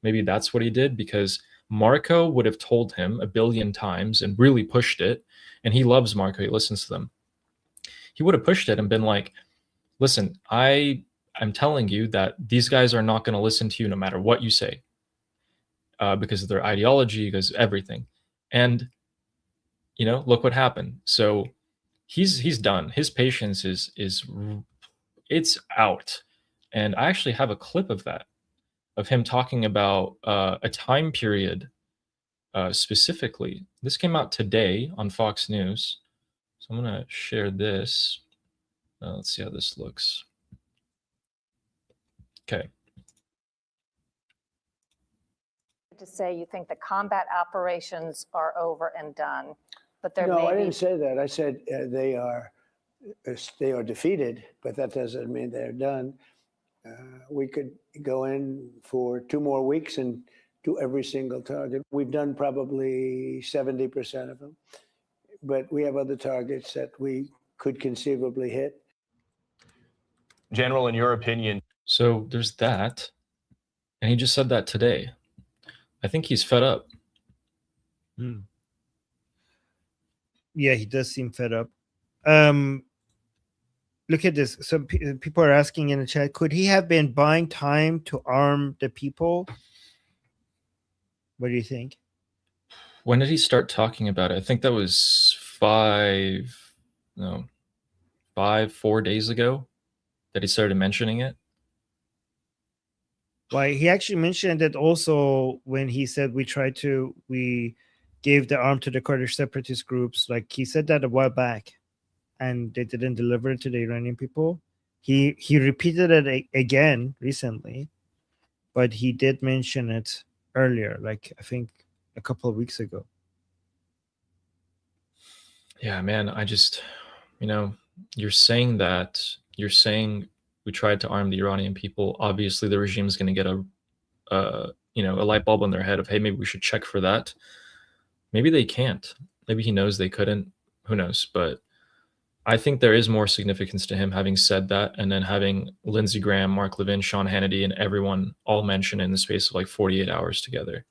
maybe that's what he did, because Marco would have told him a billion times and really pushed it. And he loves Marco. He listens to them. He would have pushed it and been like, listen, I'm telling you that these guys are not going to listen to you no matter what you say, because of their ideology, because of everything. And, look what happened. So he's done. His patience it's out. And I actually have a clip of that, of him talking about a time period specifically. This came out today on Fox News. So I'm going to share this. Let's see how this looks. Okay. To say you think the combat operations are over and done, but there No, may I be... didn't say that. I said they are defeated, but that doesn't mean they're done. We could go in for 2 more weeks and do every single target. We've done probably 70% of them, but we have other targets that we could conceivably hit. General, in your opinion. So there's that. And he just said that today. I think he's fed up. Yeah, he does seem fed up. Look at this. Some people are asking in the chat, could he have been buying time to arm the people? What do you think? When did he start talking about it? I think that was 4 days ago that he started mentioning it. Well, he actually mentioned it also when he said we gave the arm to the Kurdish separatist groups. Like, he said that a while back, and they didn't deliver it to the Iranian people. He repeated it again recently, but he did mention it earlier, like I think a couple of weeks ago. Yeah, man, I just, you're saying we tried to arm the Iranian people. Obviously, the regime is going to get you know, a light bulb in their head of, hey, maybe we should check for that. Maybe they can't. Maybe he knows they couldn't. Who knows? But I think there is more significance to him having said that, and then having Lindsey Graham, Mark Levin, Sean Hannity, and everyone all mention in the space of like 48 hours together.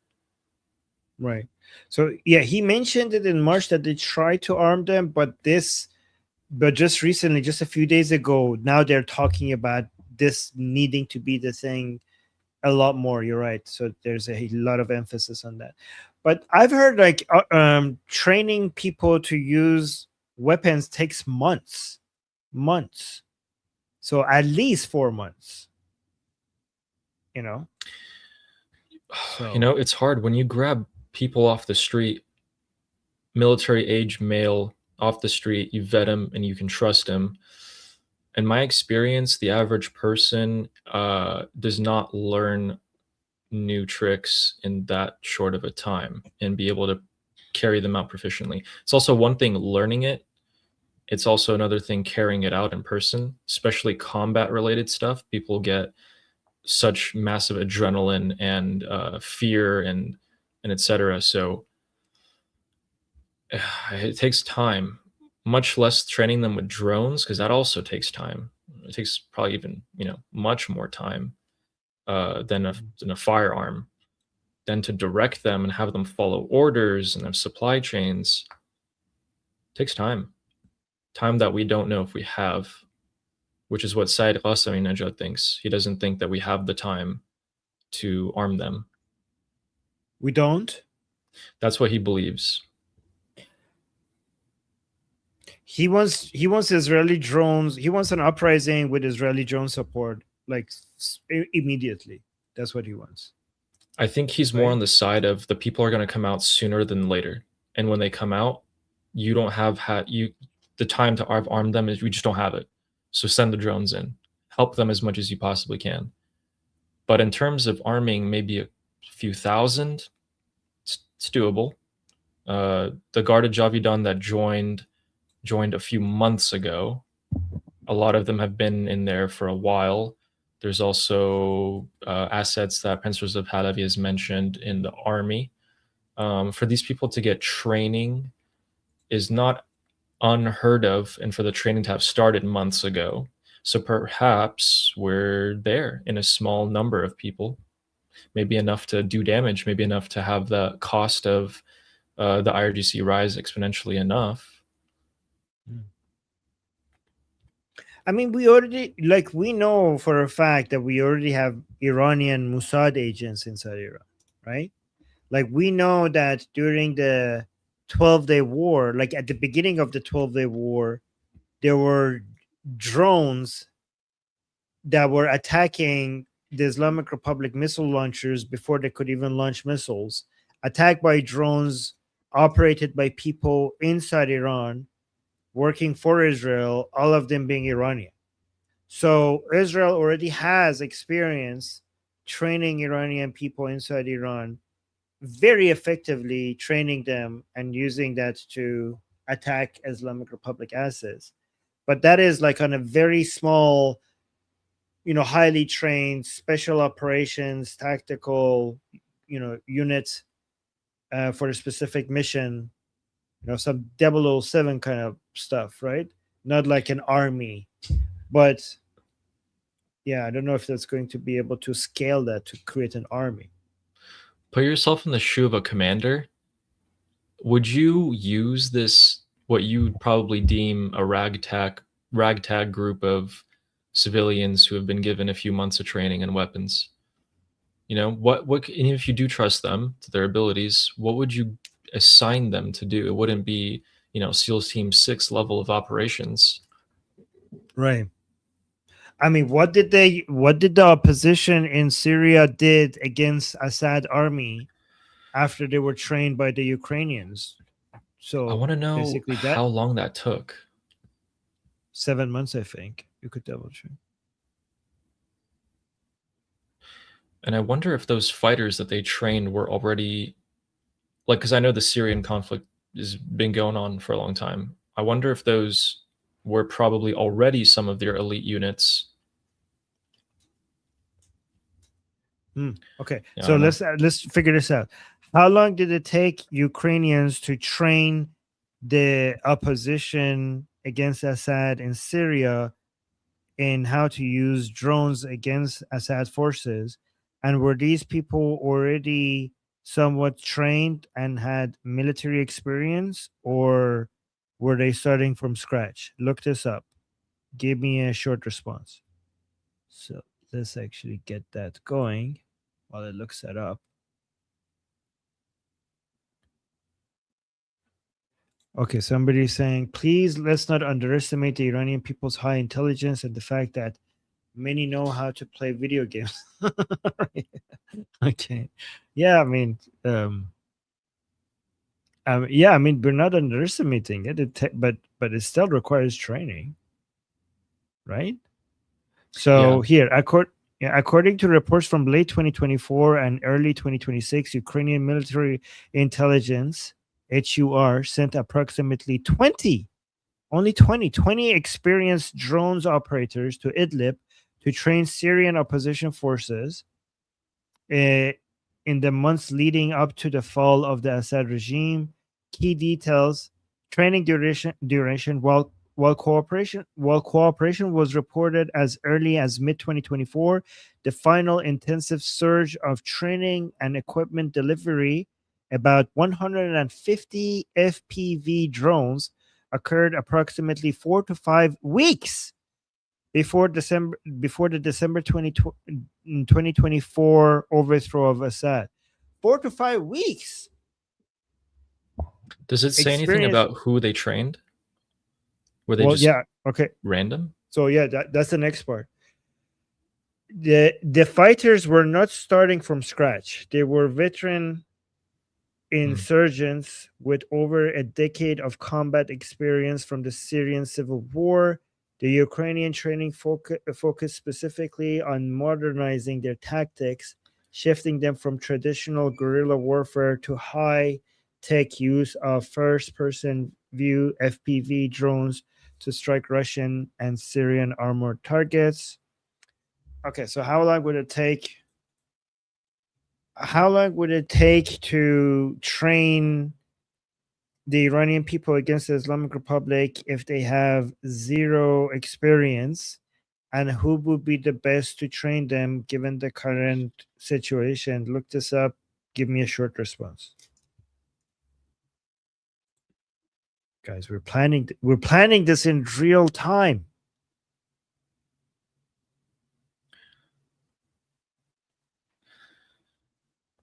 Right. So yeah, he mentioned it in March that they tried to arm them, but just recently, just a few days ago, now they're talking about this needing to be the thing a lot more. You're right. So there's a lot of emphasis on that. But I've heard like training people to use weapons takes months. So at least 4 months. You know. So. You know, it's hard when you grab people off the street, military age male off the street, you vet him and you can trust him. In my experience, the average person does not learn new tricks in that short of a time and be able to carry them out proficiently. It's also one thing learning it. It's also another thing carrying it out in person, especially combat related stuff. People get such massive adrenaline and fear and etc. So it takes time, much less training them with drones, because that also takes time. It takes probably even, you know, much more time than a firearm. Then to direct them and have them follow orders and have supply chains takes time that we don't know if we have, which is what Saeed Qasemi-Najad thinks. He doesn't think that we have the time to arm them. We don't? That's what he believes. He wants Israeli drones. He wants an uprising with Israeli drone support, like immediately. That's what he wants. I think he's more on the side of the people are going to come out sooner than later, and when they come out, you don't have the time to arm them. Is we just don't have it. So send the drones in, help them as much as you possibly can. But in terms of arming, maybe a few thousand, it's doable. The Garda Javidan that joined a few months ago. A lot of them have been in there for a while. There's also assets that Prince Reza Pahlavi has mentioned in the army. For these people to get training is not unheard of, and for the training to have started months ago. So perhaps we're there in a small number of people, maybe enough to do damage, maybe enough to have the cost of the IRGC rise exponentially enough. I mean, we know for a fact that we already have Iranian Mossad agents inside Iran, right? Like, we know that during the 12-day war, like at the beginning of the 12-day war, there were drones that were attacking the Islamic Republic missile launchers before they could even launch missiles, attacked by drones operated by people inside Iran, working for Israel, all of them being Iranian. So Israel already has experience training Iranian people inside Iran, very effectively training them and using that to attack Islamic Republic assets. But that is like on a very small, highly trained special operations, tactical, units for a specific mission, some 007 kind of stuff, right? Not like an army. But yeah, I don't know if that's going to be able to scale that to create an army. Put yourself in the shoe of a commander. Would you use this, what you probably deem a ragtag group of civilians who have been given a few months of training and weapons? What and if you do trust them to their abilities, what would you assign them to do? It wouldn't be, SEALs Team 6 level of operations. Right. I mean, what did the opposition in Syria did against Assad army after they were trained by the Ukrainians? So I want to know how long that took. 7 months, I think. You could double check. And I wonder if those fighters that they trained were already, because I know the Syrian conflict has been going on for a long time. I wonder if those were probably already some of their elite units. Okay, Yeah, I so don't know. let's figure this out. How long did it take Ukrainians to train the opposition against Assad in Syria in how to use drones against Assad forces? And were these people already somewhat trained and had military experience, or were they starting from scratch? Look this up. Give me a short response. So let's actually get that going while it looks that up. Okay, somebody's saying, please let's not underestimate the Iranian people's high intelligence and the fact that many know how to play video games. Okay. Yeah, I mean, yeah, I mean, we're not underestimating it, but it still requires training, right? So here, according to reports from late 2024 and early 2026, Ukrainian military intelligence HUR sent approximately 20 experienced drones operators to Idlib to train Syrian opposition forces in the months leading up to the fall of the Assad regime. Key details: training duration while cooperation was reported as early as mid 2024, the final intensive surge of training and equipment delivery, about 150 FPV drones, occurred approximately 4 to 5 weeks before the December 2024 overthrow of Assad. 4 to 5 weeks. Does it say anything about who they trained? Were they just okay, random? So yeah, that's the next part. The fighters were not starting from scratch. They were veteran insurgents with over a decade of combat experience from the Syrian civil war. The Ukrainian training focused specifically on modernizing their tactics, shifting them from traditional guerrilla warfare to high-tech use of first-person view FPV drones to strike Russian and Syrian armored targets. Okay, so how long would it take? How long would it take to train the Iranian people against the Islamic Republic if they have zero experience? And who would be the best to train them given the current situation? Look this up. Give me a short response. Guys, we're planning this in real time.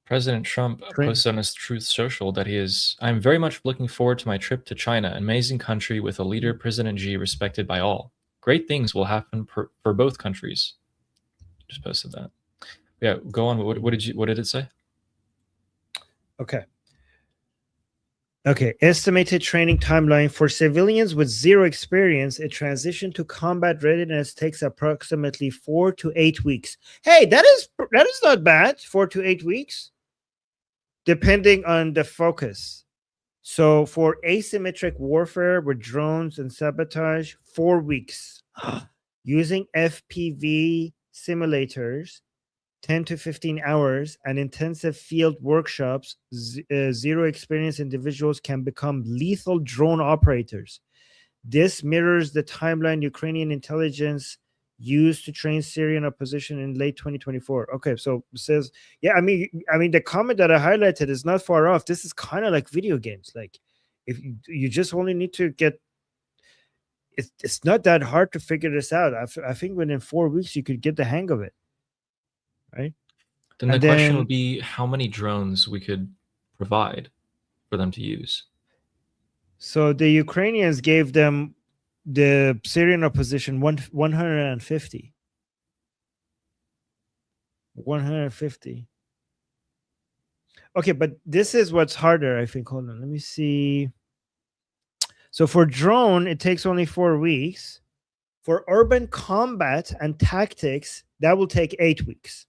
President Trump posted on his Truth Social that I'm very much looking forward to my trip to China, an amazing country with a leader, President Xi, respected by all. Great things will happen for both countries. Just posted that. Yeah, go on. What did it say? Okay, estimated training timeline for civilians with zero experience. A transition to combat readiness takes approximately 4 to 8 weeks. Hey, that is not bad. 4 to 8 weeks, depending on the focus. So for asymmetric warfare with drones and sabotage, 4 weeks. Using FPV simulators, 10 to 15 hours, and intensive field workshops, zero experienced individuals can become lethal drone operators. This mirrors the timeline Ukrainian intelligence used to train Syrian opposition in late 2024. Okay, so it says, yeah, I mean, the comment that I highlighted is not far off. This is kind of like video games. Like, if you just only need to get, it's not that hard to figure this out. I think within 4 weeks you could get the hang of it. Right. Then the question would be how many drones we could provide for them to use. So the Ukrainians gave them, the Syrian opposition, 150. 150. Okay, but this is what's harder, I think. Hold on, let me see. So for drone, it takes only 4 weeks. For urban combat and tactics, that will take 8 weeks.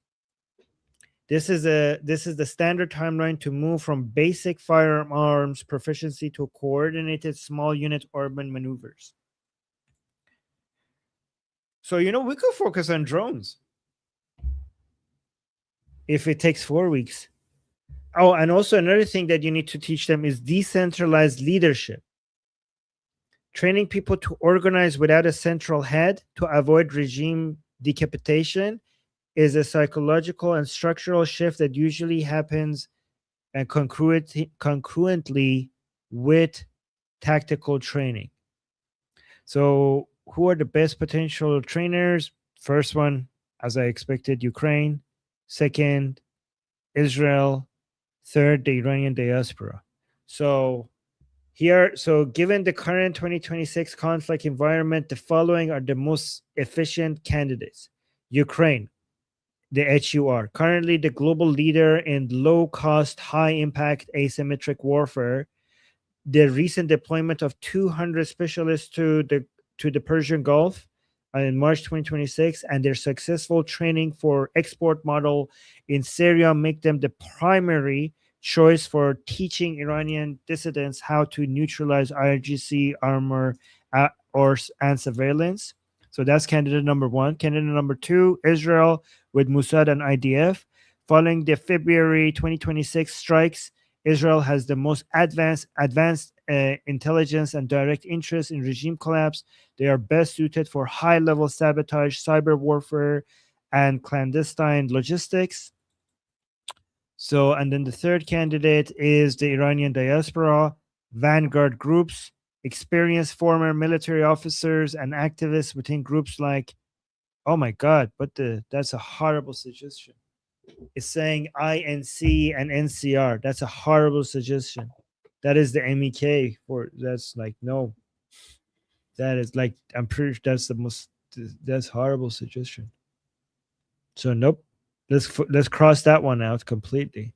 This is the standard timeline to move from basic firearms proficiency to coordinated small unit urban maneuvers. So, we could focus on drones. if it takes 4 weeks? Oh, and also another thing that you need to teach them is decentralized leadership. Training people to organize without a central head to avoid regime decapitation is a psychological and structural shift that usually happens and concurrently with tactical training. So who are the best potential trainers? First one, as I expected, Ukraine. Second, Israel. Third, the Iranian diaspora. So given the current 2026 conflict environment, the following are the most efficient candidates. Ukraine, the HUR, currently the global leader in low-cost, high-impact asymmetric warfare. The recent deployment of 200 specialists to the Persian Gulf in March 2026 and their successful training for export model in Syria make them the primary choice for teaching Iranian dissidents how to neutralize IRGC armor and surveillance. So that's candidate number one. Candidate number two, Israel with Mossad and IDF. Following the February 2026 strikes, Israel has the most advanced intelligence and direct interest in regime collapse. They are best suited for high-level sabotage, cyber warfare, and clandestine logistics. So, and then the third candidate is the Iranian diaspora, vanguard groups, experienced former military officers and activists within groups like, oh my God, that's a horrible suggestion. It's saying INC and NCR. That's a horrible suggestion. That is the MEK that's like, no. That is like, I'm pretty sure that's horrible suggestion. So nope. Let's cross that one out completely.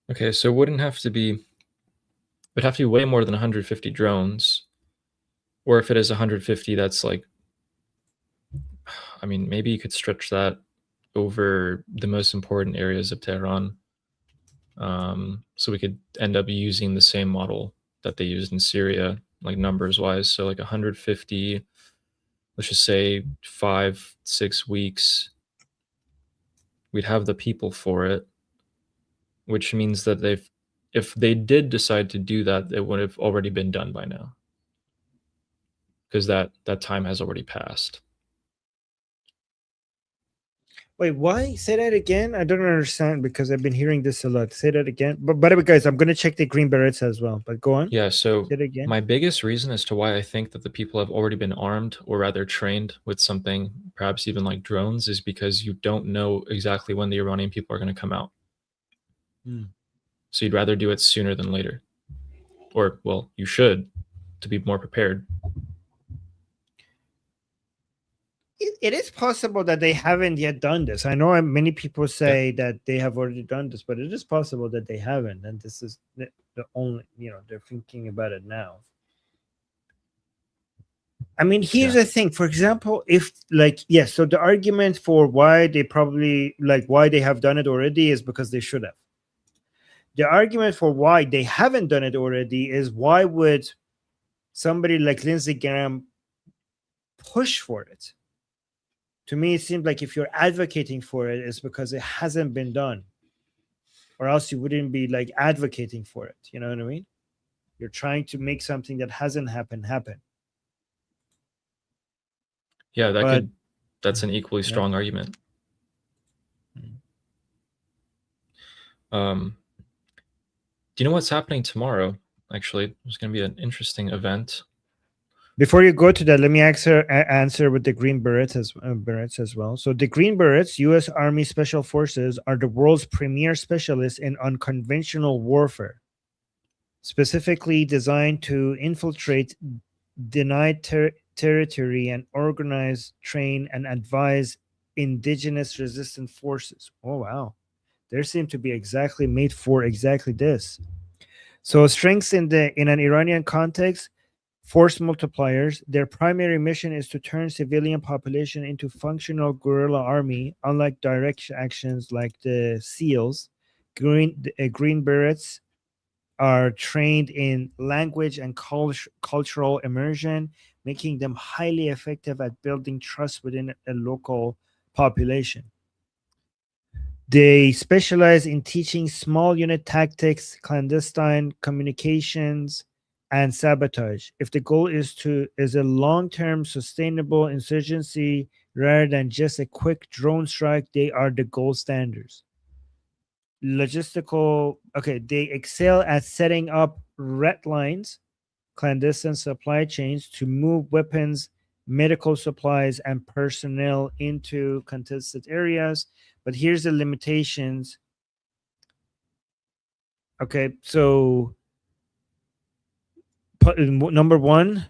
Okay, so it would have to be way more than 150 drones. Or if it is 150, that's like, I mean, maybe you could stretch that over the most important areas of Tehran. So we could end up using the same model that they used in Syria, like numbers wise. So like 150, let's just say 5-6 weeks, we'd have the people for it, which means that if they did decide to do that, it would have already been done by now, because that time has already passed. Wait, why? Say that again. I don't understand because I've been hearing this a lot. Say that again. But by the way, guys, I'm going to check the Green Berets as well. But go on. Yeah, so say it again. My biggest reason as to why I think that the people have already been armed, or rather trained with something, perhaps even like drones, is because you don't know exactly when the Iranian people are going to come out. So you'd rather do it sooner than later. Or, well, you should, to be more prepared. It is possible that they haven't yet done this. I know many people say that they have already done this, but it is possible that they haven't. And this is the only, they're thinking about it now. I mean, here's the thing. For example, if so the argument for why they probably, why they have done it already is because they should have. The argument for why they haven't done it already is why would somebody like Lindsey Graham push for it? To me, it seems like if you're advocating for it, it's because it hasn't been done, or else you wouldn't be advocating for it. You know what I mean? You're trying to make something that hasn't happened happen. Yeah, that's an equally strong argument. Do you know what's happening tomorrow? Actually, there's going to be an interesting event. Before you go to that, let me answer with the Green Berets as well. So the Green Berets, U.S. Army Special Forces, are the world's premier specialists in unconventional warfare, specifically designed to infiltrate denied territory and organize, train, and advise indigenous resistant forces. Oh, wow. They seem to be exactly made for exactly this. So strengths in an Iranian context, force multipliers. Their primary mission is to turn civilian population into functional guerrilla army, unlike direct actions like the SEALs. Green Berets are trained in language and cultural immersion, making them highly effective at building trust within a local population. They specialize in teaching small unit tactics, clandestine communications, and sabotage. If the goal is a long-term sustainable insurgency rather than just a quick drone strike, they are the gold standards. Logistical, okay, they excel at setting up red lines, clandestine supply chains to move weapons, medical supplies, and personnel into contested areas. But here's the limitations. Okay, so number one,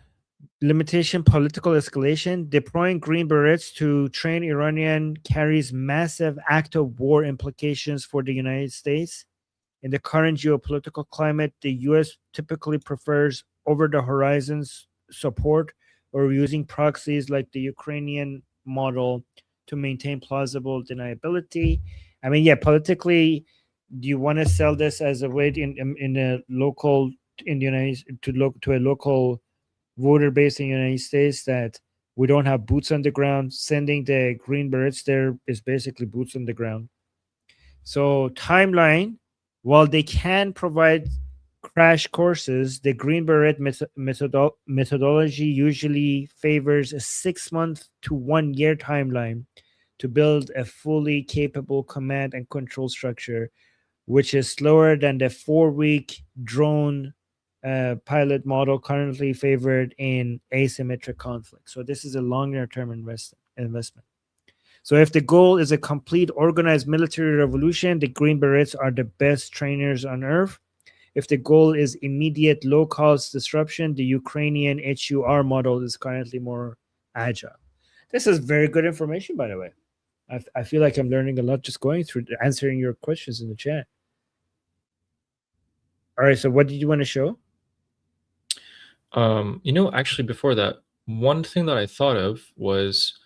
limitation, political escalation. Deploying Green Berets to train Iranian carries massive act of war implications for the United States. In the current geopolitical climate, the U.S. typically prefers over-the-horizon support or using proxies like the Ukrainian model to maintain plausible deniability. I mean, yeah, politically, do you want to sell this as a way in a local in the United to a local voter base in the United States that we don't have boots on the ground? Sending the Green Berets there is basically boots on the ground. So timeline, while they can provide crash courses, the Green Beret methodology usually favors a 6-month to 1 year timeline to build a fully capable command and control structure, which is slower than the 4-week drone pilot model currently favored in asymmetric conflict. So this is a longer term investment. So if the goal is a complete organized military revolution, the Green Berets are the best trainers on earth. If the goal is immediate low-cost disruption, the Ukrainian HUR model is currently more agile. This is very good information, by the way. I feel like I'm learning a lot just going through answering your questions in the chat. All right, so what did you want to show? Actually, before that, one thing that I thought of was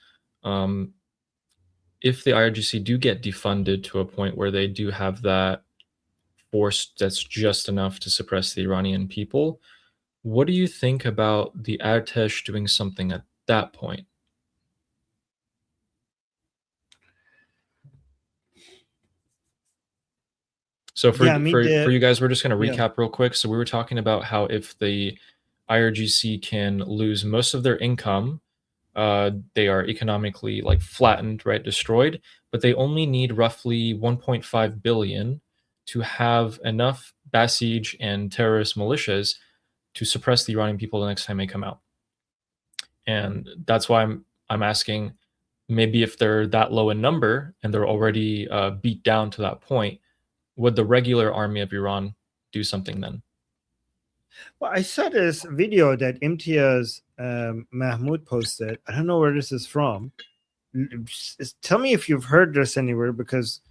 if the IRGC do get defunded to a point where they do have that force that's just enough to suppress the Iranian people, what do you think about the Artesh doing something at that point? So for you guys, we're just going to recap real quick. So we were talking about how if the IRGC can lose most of their income, they are economically like flattened, right, destroyed, but they only need roughly 1.5 billion to have enough Basij and terrorist militias to suppress the Iranian people the next time they come out. And that's why I'm asking, maybe if they're that low in number and they're already beat down to that point, would the regular army of Iran do something then? Well, I saw this video that Imtiaz Mahmoud posted. I don't know where this is from. Tell me if you've heard this anywhere, because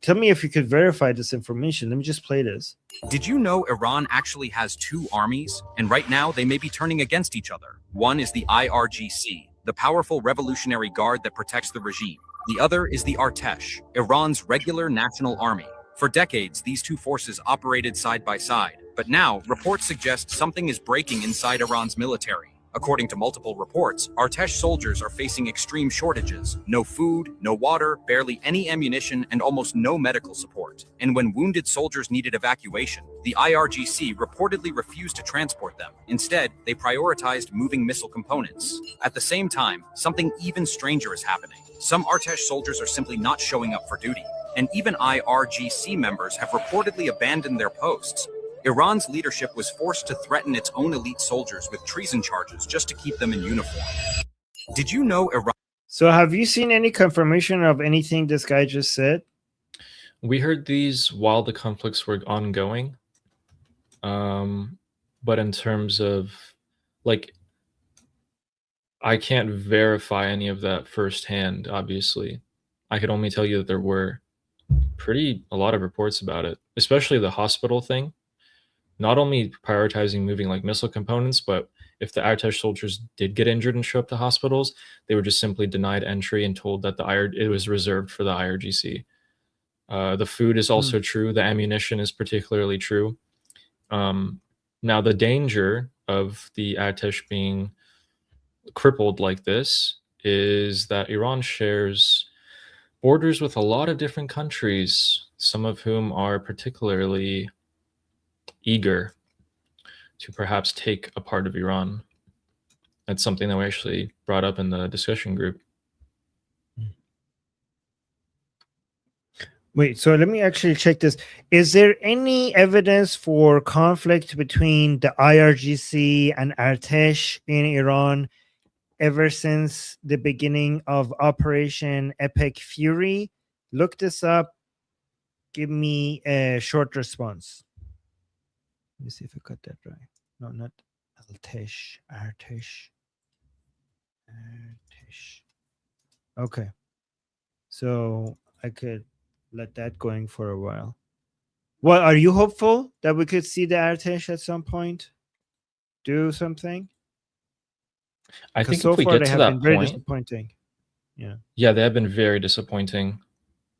tell me if you could verify this information. Let me just play this. Did you know Iran actually has 2 armies? And right now they may be turning against each other. One is the IRGC, the powerful revolutionary guard that protects the regime. The other is the Artesh, Iran's regular national army. For decades, these 2 forces operated side by side. But now, reports suggest something is breaking inside Iran's military. According to multiple reports, Artesh soldiers are facing extreme shortages. No food, no water, barely any ammunition, and almost no medical support. And when wounded soldiers needed evacuation, the IRGC reportedly refused to transport them. Instead, they prioritized moving missile components. At the same time, something even stranger is happening. Some Artesh soldiers are simply not showing up for duty. And even IRGC members have reportedly abandoned their posts. Iran's leadership was forced to threaten its own elite soldiers with treason charges just to keep them in uniform. Did you know Iran... So have you seen any confirmation of anything this guy just said? We heard these while the conflicts were ongoing. But in terms of, like, I can't verify any of that firsthand, obviously. I could only tell you that there were a lot of reports about it, especially the hospital thing. Not only prioritizing moving like missile components, but if the Artesh soldiers did get injured and show up to hospitals, they were just simply denied entry and told that it was reserved for the IRGC. The food is also true. The ammunition is particularly true. Now, the danger of the Artesh being crippled like this is that Iran shares borders with a lot of different countries, some of whom are particularly eager to perhaps take a part of Iran. That's something that we actually brought up in the discussion group. Wait, so let me actually check this. Is there any evidence for conflict between the IRGC and Artesh in Iran ever since the beginning of Operation Epic Fury? Look this up. Give me a short response. Let me see if I got that right. No, not Artesh. Okay. So I could let that going for a while. Well, are you hopeful that we could see the Artesh at some point do something? I think so if we far get they to have been that very point, disappointing. yeah, they have been very disappointing.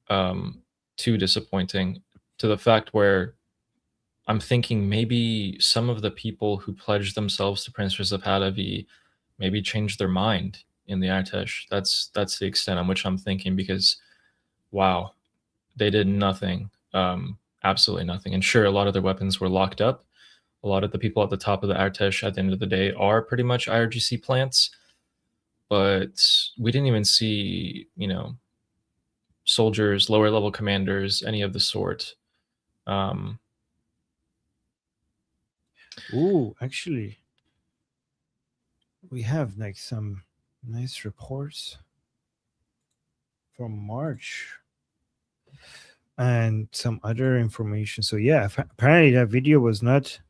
Too disappointing to the fact where I'm thinking maybe some of the people who pledged themselves to Prince Reza Pahlavi maybe changed their mind in the Artesh. That's the extent on which I'm thinking, because wow, they did nothing, absolutely nothing. And sure, a lot of their weapons were locked up. A lot of the people at the top of the Artesh at the end of the day are pretty much IRGC plants, but we didn't even see, soldiers, lower level commanders, any of the sort. Ooh, actually, we have like some nice reports from March and some other information. So yeah, apparently that video was not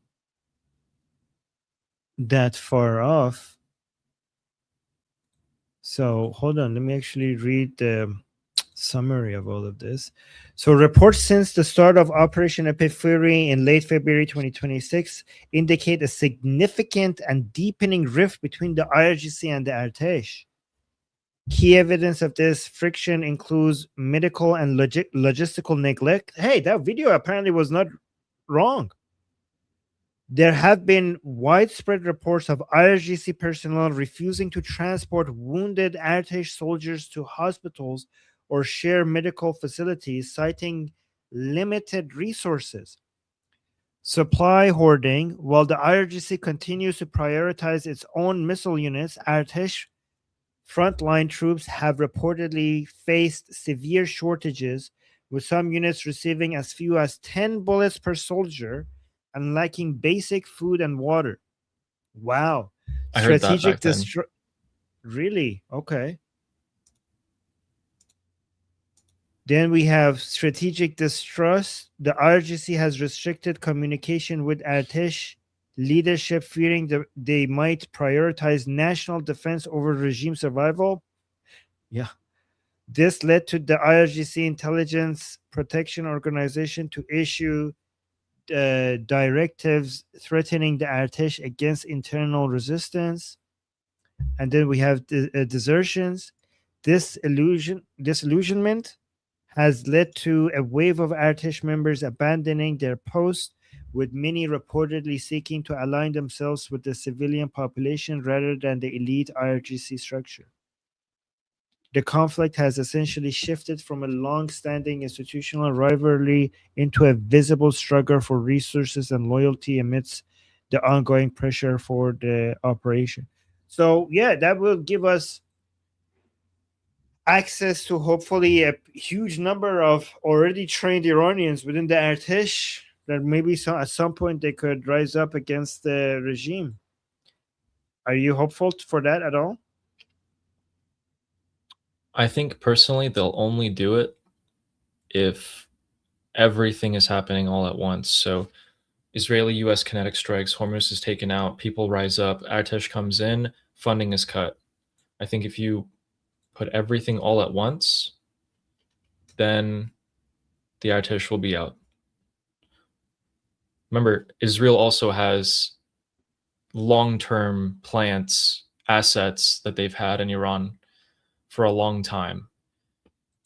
that far off. So hold on, let me actually read the summary of all of this. So reports since the start of Operation Epic Fury in late February 2026 indicate a significant and deepening rift between the IRGC and the Artesh. Key evidence of this friction includes medical and logistical neglect. Hey, that video apparently was not wrong. There have been widespread reports of IRGC personnel refusing to transport wounded Artesh soldiers to hospitals or share medical facilities, citing limited resources. Supply hoarding. While the IRGC continues to prioritize its own missile units, Artesh frontline troops have reportedly faced severe shortages, with some units receiving as few as 10 bullets per soldier and lacking basic food and water. Wow. I heard that back then. Really? Okay. Then we have strategic distrust. The IRGC has restricted communication with Artesh leadership, fearing that they might prioritize national defense over regime survival. Yeah. This led to the IRGC Intelligence Protection Organization to issue directives threatening the Artesh against internal resistance. And then we have desertions. Disillusionment has led to a wave of Artesh members abandoning their posts, with many reportedly seeking to align themselves with the civilian population rather than the elite IRGC structure. The conflict has essentially shifted from a long-standing institutional rivalry into a visible struggle for resources and loyalty amidst the ongoing pressure for the operation. So, yeah, that will give us access to hopefully a huge number of already trained Iranians within the Artesh that maybe at some point they could rise up against the regime. Are you hopeful for that at all? I think personally they'll only do it if everything is happening all at once. So Israeli-US kinetic strikes, Hormuz is taken out, people rise up, Artesh comes in, funding is cut. I think if you put everything all at once, then the Artesh will be out. Remember, Israel also has long-term plants, assets that they've had in Iran for a long time.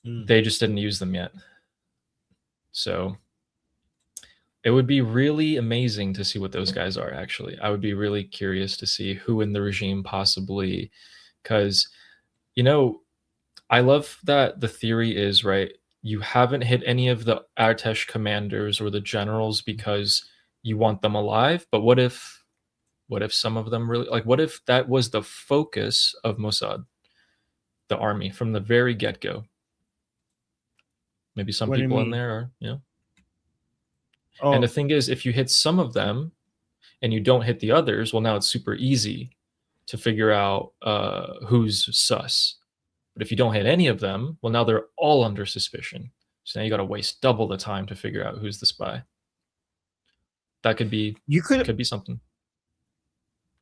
They just didn't use them yet. So It would be really amazing to see what those guys are, actually. I would be really curious to see who in the regime possibly, because, you know, I love that the theory is, right, you haven't hit any of the Artesh commanders or the generals because you want them alive, but what if some of them really, like, what if that was the focus of Mossad, the army, from the very get-go? Maybe some What do you people in mean? there are, you know. Oh, And the thing is, if you hit some of them and you don't hit the others, well, now it's super easy to figure out who's sus. But if you don't hit any of them, well, now they're all under suspicion. So now you got to waste double the time to figure out who's the spy. That could be something.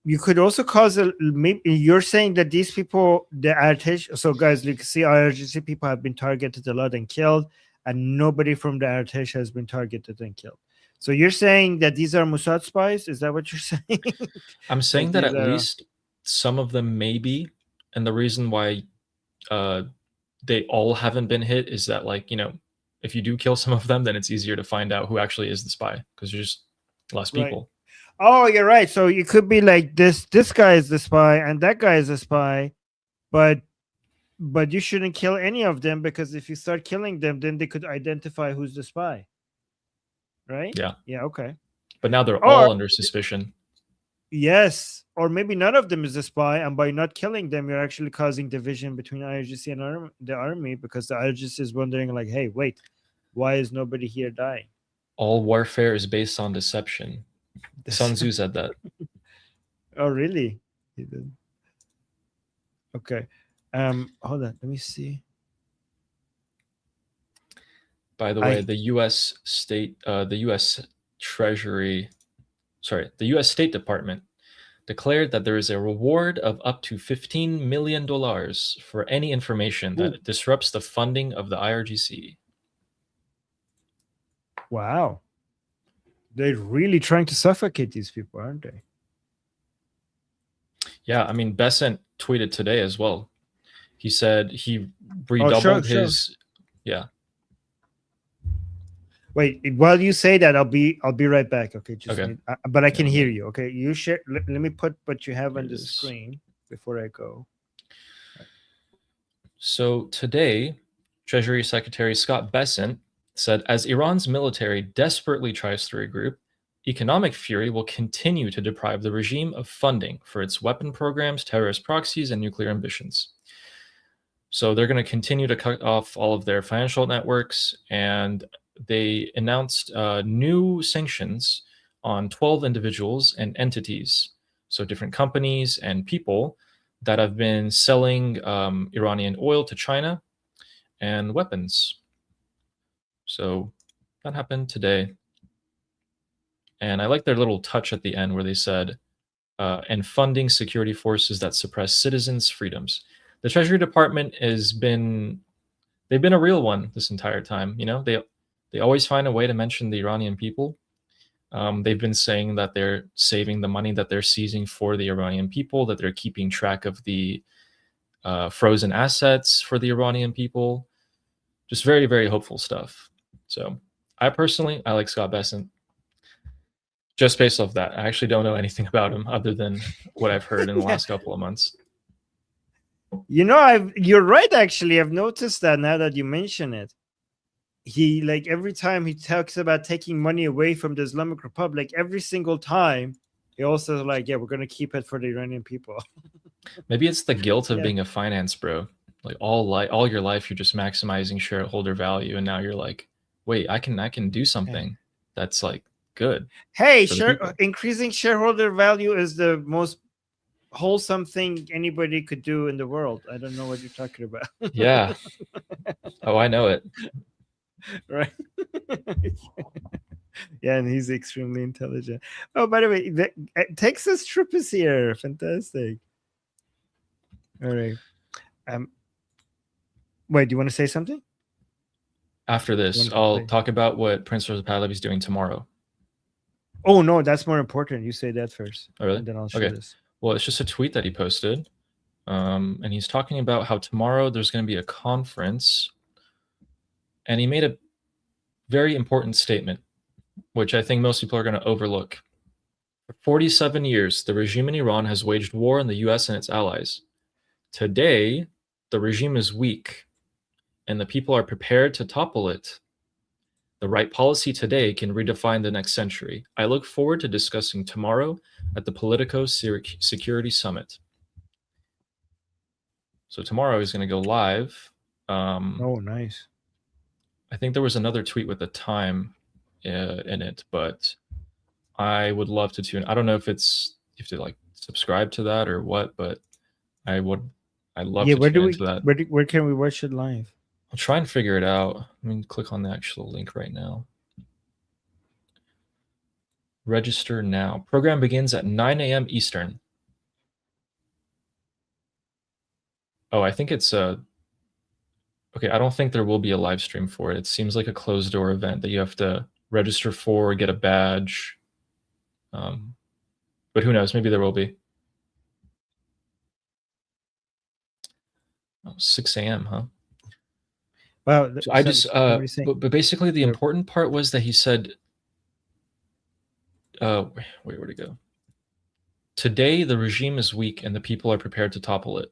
You could also cause a, maybe you're saying that these people, the Artesh, so guys, you can see IRGC people have been targeted a lot and killed, and nobody from the Artesh has been targeted and killed. So you're saying that these are Mossad spies? Is that what you're saying? I'm saying that at least some of them may be, and the reason why they all haven't been hit is that, like, you know, if you do kill some of them, then it's easier to find out who actually is the spy because there's just less people. Oh, you're right. So it could be like this guy is the spy and that guy is the spy, but you shouldn't kill any of them, because if you start killing them, then they could identify who's the spy. Right? Yeah, okay. But now they're all under suspicion. Yes, or maybe none of them is a spy, and by not killing them, you're actually causing division between IRGC and the army, because the IRGC is wondering, like, hey, wait, why is nobody here dying? All warfare is based on deception. Sun Tzu said that. Oh, really? He did. Okay. Hold on. Let me see. By the way, the U.S. State Department declared that there is a reward of up to $15 million for any information that disrupts the funding of the IRGC. Wow. They're really trying to suffocate these people, aren't they? Yeah, I mean, Besant tweeted today as well. He said he redoubled his... Yeah. Wait, while you say that, I'll be right back. Okay, but I can hear you. Okay, you share. Let me put what you have on the screen before I go. So today, Treasury Secretary Scott Bessent said, as Iran's military desperately tries to regroup, economic fury will continue to deprive the regime of funding for its weapon programs, terrorist proxies, and nuclear ambitions. So they're going to continue to cut off all of their financial networks, and they announced new sanctions on 12 individuals and entities, so different companies and people that have been selling Iranian oil to China and weapons. So that happened today. And I like their little touch at the end where they said, and funding security forces that suppress citizens' freedoms. The Treasury Department they've been a real one this entire time. You know, they always find a way to mention the Iranian people. They've been saying that they're saving the money that they're seizing for the Iranian people, that they're keeping track of the frozen assets for the Iranian people. Just very, very hopeful stuff. So I like Scott Bessent. Just based off that, I actually don't know anything about him other than what I've heard in the last couple of months. You know, you're right, actually. I've noticed that now that you mention it. He, like, every time he talks about taking money away from the Islamic Republic, every single time, he also like, yeah, we're going to keep it for the Iranian people. Maybe it's the guilt of being a finance bro. Like all your life, you're just maximizing shareholder value. And now you're like, wait, I can do something that's like good. Hey, increasing shareholder value is the most wholesome thing anybody could do in the world. I don't know what you're talking about. Yeah. Oh, I know it. Right. Yeah, and he's extremely intelligent. Oh, by the way, the Texas trip is here. Fantastic. All right. Wait, do you want to say something? After this, I'll talk about what Prince Reza Pahlavi is doing tomorrow. Oh no, that's more important. You say that first. Oh, really? And then I'll show this. Well, it's just a tweet that he posted. And he's talking about how tomorrow there's going to be a conference. And he made a very important statement. which I think most people are going to overlook. For 47 years, the regime in Iran has waged war on the US and its allies. Today, the regime is weak, and the people are prepared to topple it. The right policy today can redefine the next century. I look forward to discussing tomorrow at the Politico Security Summit. So tomorrow he's going to go live. Oh, nice. I think there was another tweet with the time in it, but I would love to tune. I don't know if it's you have to like subscribe to that or what, but I'd love to tune into that. Where can we watch it live? I'll try and figure it out. Let me click on the actual link right now. Register now. Program begins at 9 a.m. Eastern. Oh, I think it's okay, I don't think there will be a live stream for it. It seems like a closed door event that you have to register for, get a badge. But who knows? Maybe there will be. Oh, 6 a.m., huh? Well, so but basically the important part was that he said, wait, where'd it go? Today, the regime is weak and the people are prepared to topple it.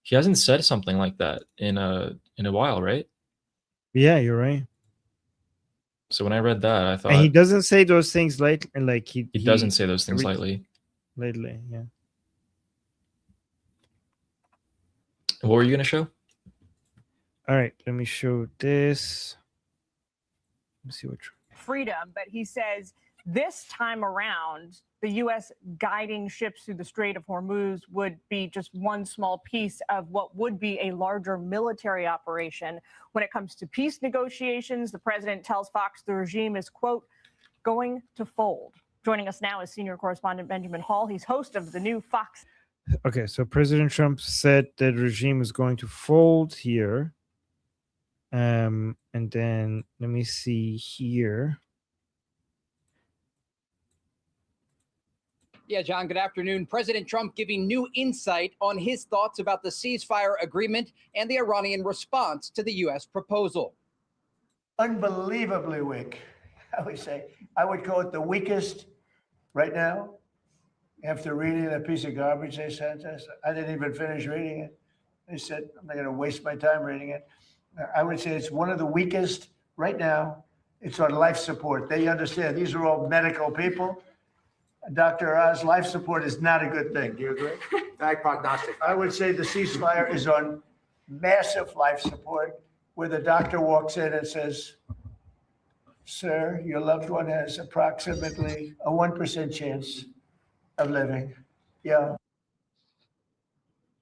He hasn't said something like that in a while, right? Yeah, you're right. So when I read that, I thought, and he doesn't say those things lightly. Like he doesn't say those things lightly. Lately, yeah. What were you gonna show? All right, let me show this. Let's see what. Freedom, but he says this time around, the U.S. guiding ships through the Strait of Hormuz would be just one small piece of what would be a larger military operation. When it comes to peace negotiations, the president tells Fox the regime is, quote, going to fold. Joining us now is senior correspondent Benjamin Hall. He's host of the new Fox. Okay, so President Trump said that the regime is going to fold here. And then let me see here. Yeah, John, good afternoon. President Trump giving new insight on his thoughts about the ceasefire agreement and the Iranian response to the U.S. proposal. Unbelievably weak, I would say. I would call it the weakest right now. After reading that piece of garbage they sent us, I didn't even finish reading it. They said, I'm not going to waste my time reading it. I would say it's one of the weakest right now. It's on life support. They understand these are all medical people. Dr. Oz, life support is not a good thing. Do you agree? Bad prognostic. I would say the ceasefire is on massive life support, where the doctor walks in and says, sir, your loved one has approximately a 1% chance of living. Yeah.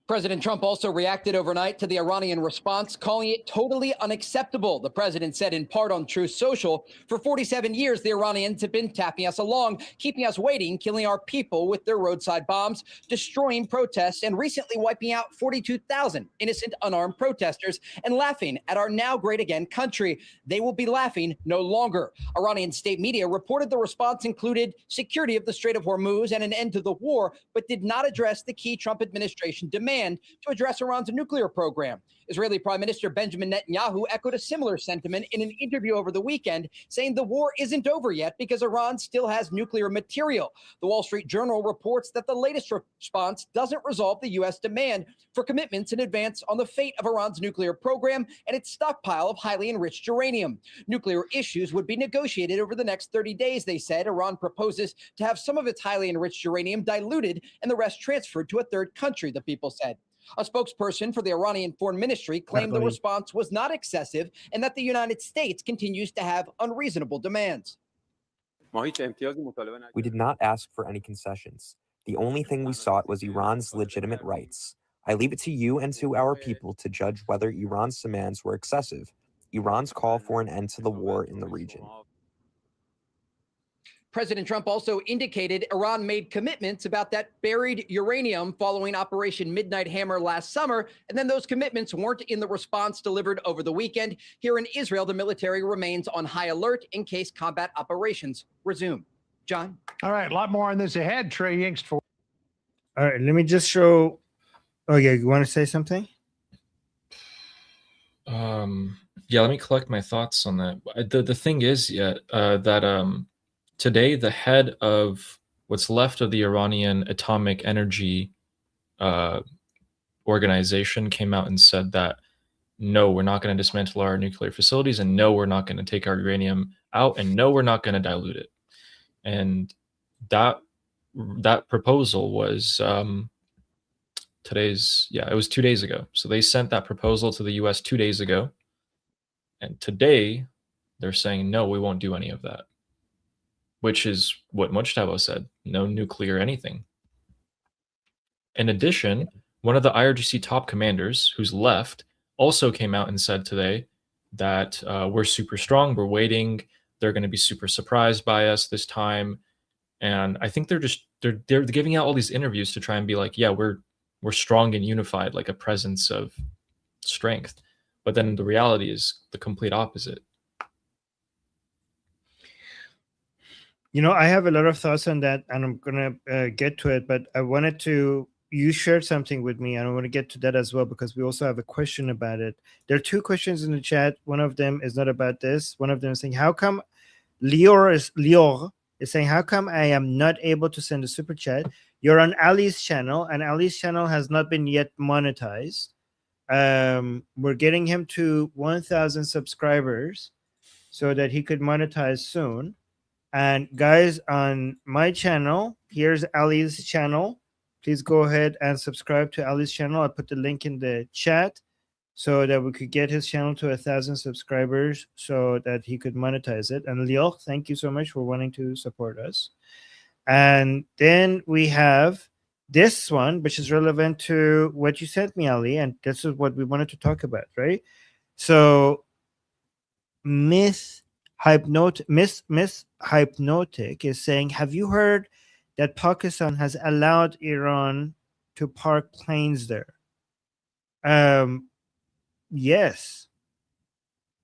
President Trump also reacted overnight to the Iranian response, calling it totally unacceptable. The president said in part on Truth Social, for 47 years, the Iranians have been tapping us along, keeping us waiting, killing our people with their roadside bombs, destroying protests, and recently wiping out 42,000 innocent unarmed protesters and laughing at our now great again country. They will be laughing no longer. Iranian state media reported the response included security of the Strait of Hormuz and an end to the war, but did not address the key Trump administration demand to address Iran's nuclear program. Israeli Prime Minister Benjamin Netanyahu echoed a similar sentiment in an interview over the weekend, saying the war isn't over yet because Iran still has nuclear material. The Wall Street Journal reports that the latest response doesn't resolve the U.S. demand for commitments in advance on the fate of Iran's nuclear program and its stockpile of highly enriched uranium. Nuclear issues would be negotiated over the next 30 days, they said. Iran proposes to have some of its highly enriched uranium diluted and the rest transferred to a third country, the people said. A spokesperson for the Iranian Foreign Ministry claimed the response was not excessive and that the United States continues to have unreasonable demands. We did not ask for any concessions. The only thing we sought was Iran's legitimate rights. I leave it to you and to our people to judge whether Iran's demands were excessive. Iran's call for an end to the war in the region. President Trump also indicated Iran made commitments about that buried uranium following Operation Midnight Hammer last summer, and then those commitments weren't in the response delivered over the weekend. Here in Israel, the military remains on high alert in case combat operations resume. John? All right, a lot more on this ahead. Trey Yingst for. All right, let me just show. Oh, yeah, you want to say something? Yeah, let me collect my thoughts on that. The thing is, that today the head of what's left of the Iranian Atomic Energy organization came out and said that no, we're not going to dismantle our nuclear facilities, and no, we're not going to take our uranium out, and no, we're not going to dilute it. And that proposal was it was 2 days ago. So they sent that proposal to the US 2 days ago. And today they're saying, no, we won't do any of that, which is what Mujtaba said, no nuclear anything. In addition, one of the IRGC top commanders who's left also came out and said today that we're super strong, we're waiting, they're going to be super surprised by us this time. And I think they're giving out all these interviews to try and be like, yeah, we're strong and unified, like a presence of strength. But then the reality is the complete opposite. You know, I have a lot of thoughts on that, and I'm going to get to it, but I wanted to, you shared something with me, and I want to get to that as well, because we also have a question about it. There are two questions in the chat. One of them is not about this. One of them is saying, how come Lior is saying, how come I am not able to send a super chat? You're on Ali's channel, and Ali's channel has not been yet monetized. We're getting him to 1,000 subscribers so that he could monetize soon. And guys, on my channel, here's Ali's channel. Please go ahead and subscribe to Ali's channel. I put the link in the chat so that we could get his channel to 1,000 subscribers so that he could monetize it. And Lior, thank you so much for wanting to support us. And then we have this one, which is relevant to what you sent me, Ali, and this is what we wanted to talk about, right? So Miss Hypnotic is saying, have you heard that Pakistan has allowed Iran to park planes there? Yes.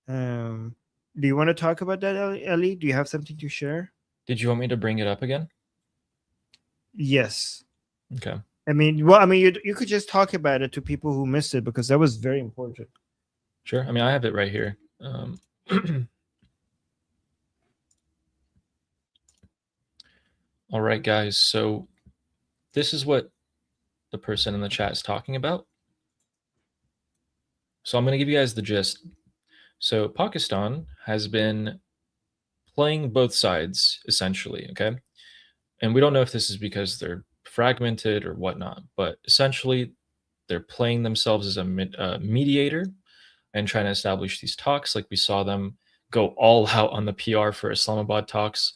Do you want to talk about that, Ali? Do you have something to share? Did you want me to bring it up again? Yes. Okay. I mean, well, I mean, you could just talk about it to people who missed it, because that was very important. Sure. I mean, I have it right here. All right, guys. So this is what the person in the chat is talking about. So I'm going to give you guys the gist. So Pakistan has been playing both sides, essentially, okay? And we don't know if this is because they're fragmented or whatnot, but essentially they're playing themselves as a mediator and trying to establish these talks. Like we saw them go all out on the PR for Islamabad talks.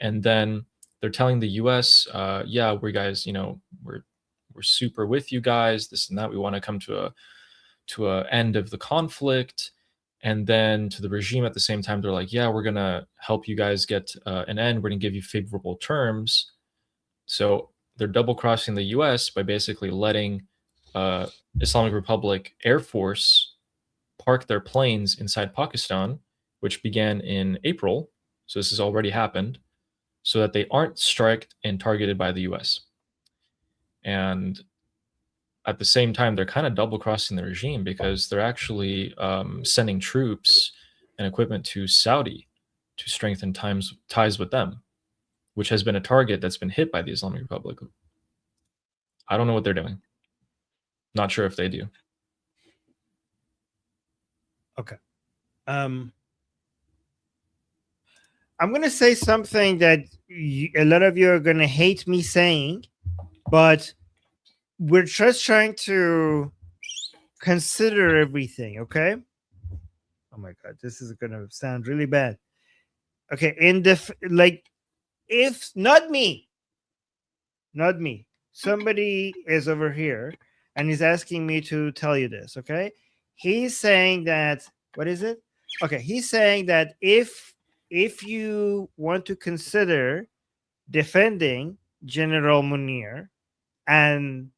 And then they're telling the US, yeah, we guys, you know, we're super with you guys, this and that. We want to come to a end of the conflict. And then to the regime at the same time, they're like, yeah, we're going to help you guys get an end. We're going to give you favorable terms. So they're double crossing the US by basically letting Islamic Republic Air Force park their planes inside Pakistan, which began in April. So this has already happened, so that they aren't striked and targeted by the US. And at the same time, they're kind of double crossing the regime, because they're actually sending troops and equipment to Saudi to strengthen ties with them, which has been a target that's been hit by the Islamic Republic. I don't know what they're doing. Not sure if they do. Okay. I'm going to say something that a lot of you are going to hate me saying, but we're just trying to consider everything, okay? Oh my God, this is going to sound really bad. Okay, if not me, somebody is over here and he's asking me to tell you this, okay? He's saying that, what is it? Okay, he's saying that if you want to consider defending General Munir and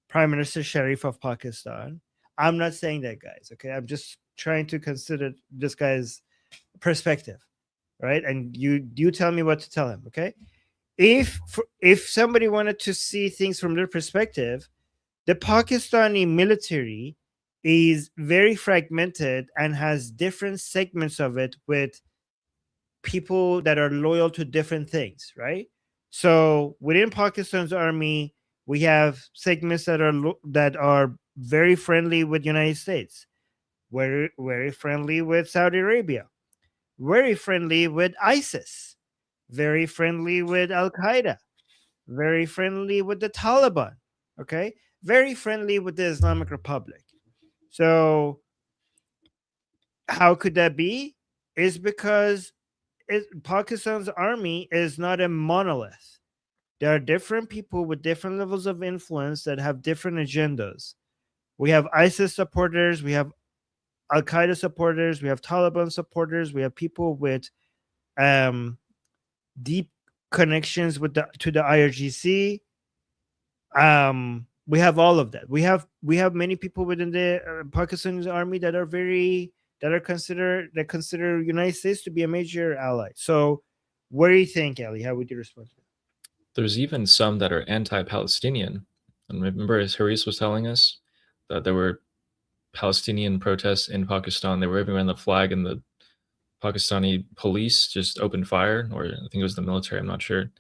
Prime Minister Sharif of Pakistan, I'm not saying that, guys, okay? I'm just trying to consider this guy's perspective, right? And you tell me what to tell him, okay? If somebody wanted to see things from their perspective, the Pakistani military is very fragmented and has different segments of it with people that are loyal to different things, right? So within Pakistan's army, we have segments that are very friendly with United States, very friendly with Saudi Arabia, very friendly with ISIS, very friendly with Al Qaeda, very friendly with the Taliban, okay, very friendly with the Islamic Republic. So how could that be? Is because Pakistan's army is not a monolith. There are different people with different levels of influence that have different agendas. We have ISIS supporters, we have Al Qaeda supporters, we have Taliban supporters, we have people with deep connections with to the IRGC. We have all of that. We have many people within the Pakistan's army that consider United States to be a major ally. So, what do you think, Ali? How would you respond to that? There's even some that are anti-Palestinian. And remember, as Haris was telling us, that there were Palestinian protests in Pakistan. They were even when the flag and the Pakistani police just opened fire, or I think it was the military. I'm not sure.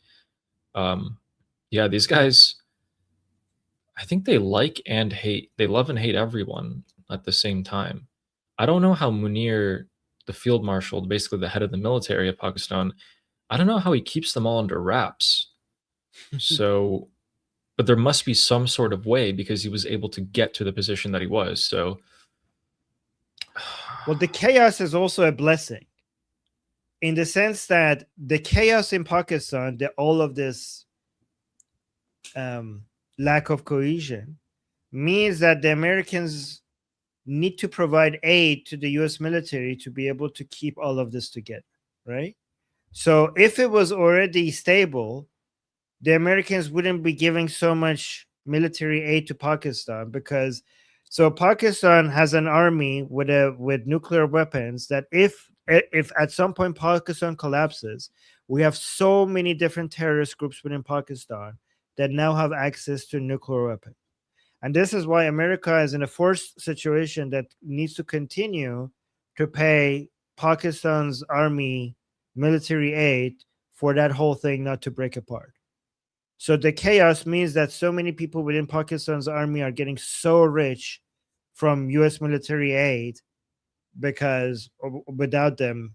Yeah, these guys, I think they like and hate. They love and hate everyone at the same time. I don't know how Munir, the field marshal, basically the head of the military of Pakistan, I don't know how he keeps them all under wraps. So, but there must be some sort of way because he was able to get to the position that he was. So, well, the chaos is also a blessing in the sense that the chaos in Pakistan, all of this lack of cohesion, means that the Americans need to provide aid to the US military to be able to keep all of this together, right? So if it was already stable, the Americans wouldn't be giving so much military aid to Pakistan because Pakistan has an army with nuclear weapons that if at some point Pakistan collapses, we have so many different terrorist groups within Pakistan that now have access to nuclear weapons. And this is why America is in a forced situation that needs to continue to pay Pakistan's army military aid for that whole thing not to break apart. So the chaos means that so many people within Pakistan's army are getting so rich from US military aid because without them,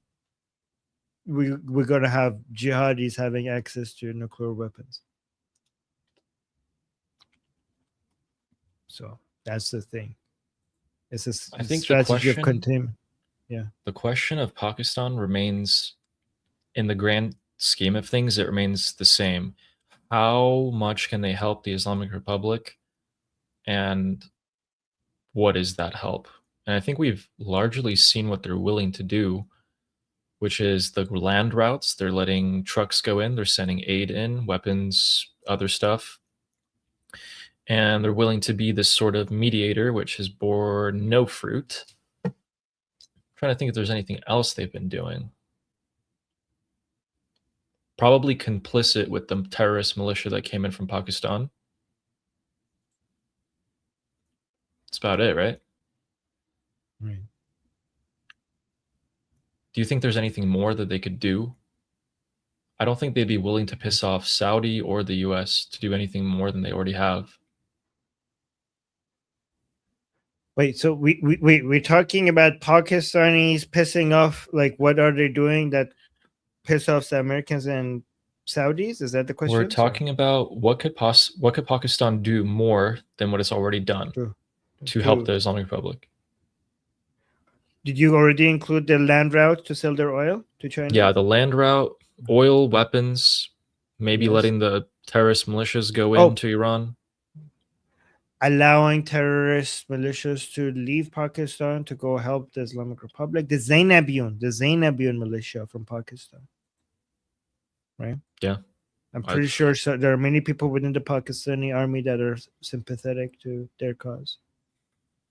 we're going to have jihadis having access to nuclear weapons. So that's the thing. It's a strategy of containment. Yeah. The question of Pakistan remains, in the grand scheme of things, it remains the same. How much can they help the Islamic Republic? And what is that help? And I think we've largely seen what they're willing to do, which is the land routes. They're letting trucks go in. They're sending aid in, weapons, other stuff. And they're willing to be this sort of mediator, which has bore no fruit. I'm trying to think if there's anything else they've been doing. Probably complicit with the terrorist militia that came in from Pakistan. That's about it, right? Right. Do you think there's anything more that they could do? I don't think they'd be willing to piss off Saudi or the US to do anything more than they already have. Wait, so we're talking about Pakistanis pissing off, like what are they doing that piss off the Americans and Saudis? Is that the question? We're talking about what could Pakistan do more than what it's already done to help the Islamic Republic? Did you already include the land route to sell their oil to China? Yeah, the land route, oil, weapons, maybe letting the terrorist militias go into Iran. Allowing terrorist militias to leave Pakistan to go help the Islamic Republic. The Zainabiyun militia from Pakistan. Right? Yeah. I'm pretty sure there are many people within the Pakistani army that are sympathetic to their cause,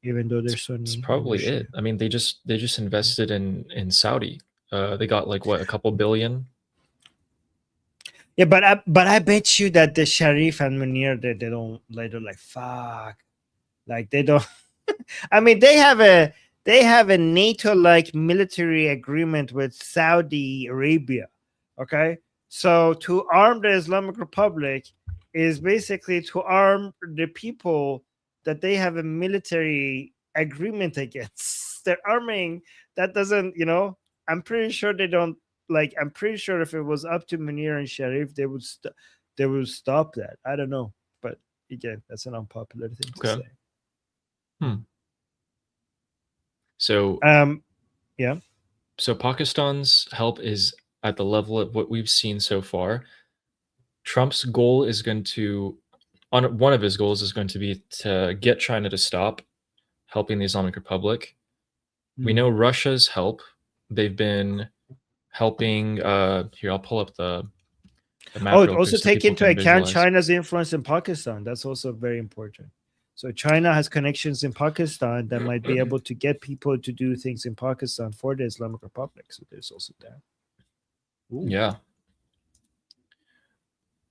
even though they're Sunni. That's probably it. I mean, they just invested in Saudi. They got like what, a couple billion? Yeah, but I bet you that the Sharif and Munir they're like fuck, like they don't I mean, they have a NATO-like military agreement with Saudi Arabia. Okay, so to arm the Islamic Republic is basically to arm the people that they have a military agreement against. They're arming that doesn't, I'm pretty sure they don't like. I'm pretty sure if it was up to Munir and Sharif, they would stop that. I don't know, but again, that's an unpopular thing to say. So, yeah. So Pakistan's help is at the level of what we've seen so far. Trump's goal is going to, one of his goals is going to be to get China to stop helping the Islamic Republic. We know Russia's help. They've been helping. Here, I'll pull up the map. Also take into account China's influence in Pakistan. That's also very important. So China has connections in Pakistan that might be able to get people to do things in Pakistan for the Islamic Republic. So there's also that. Ooh. Yeah.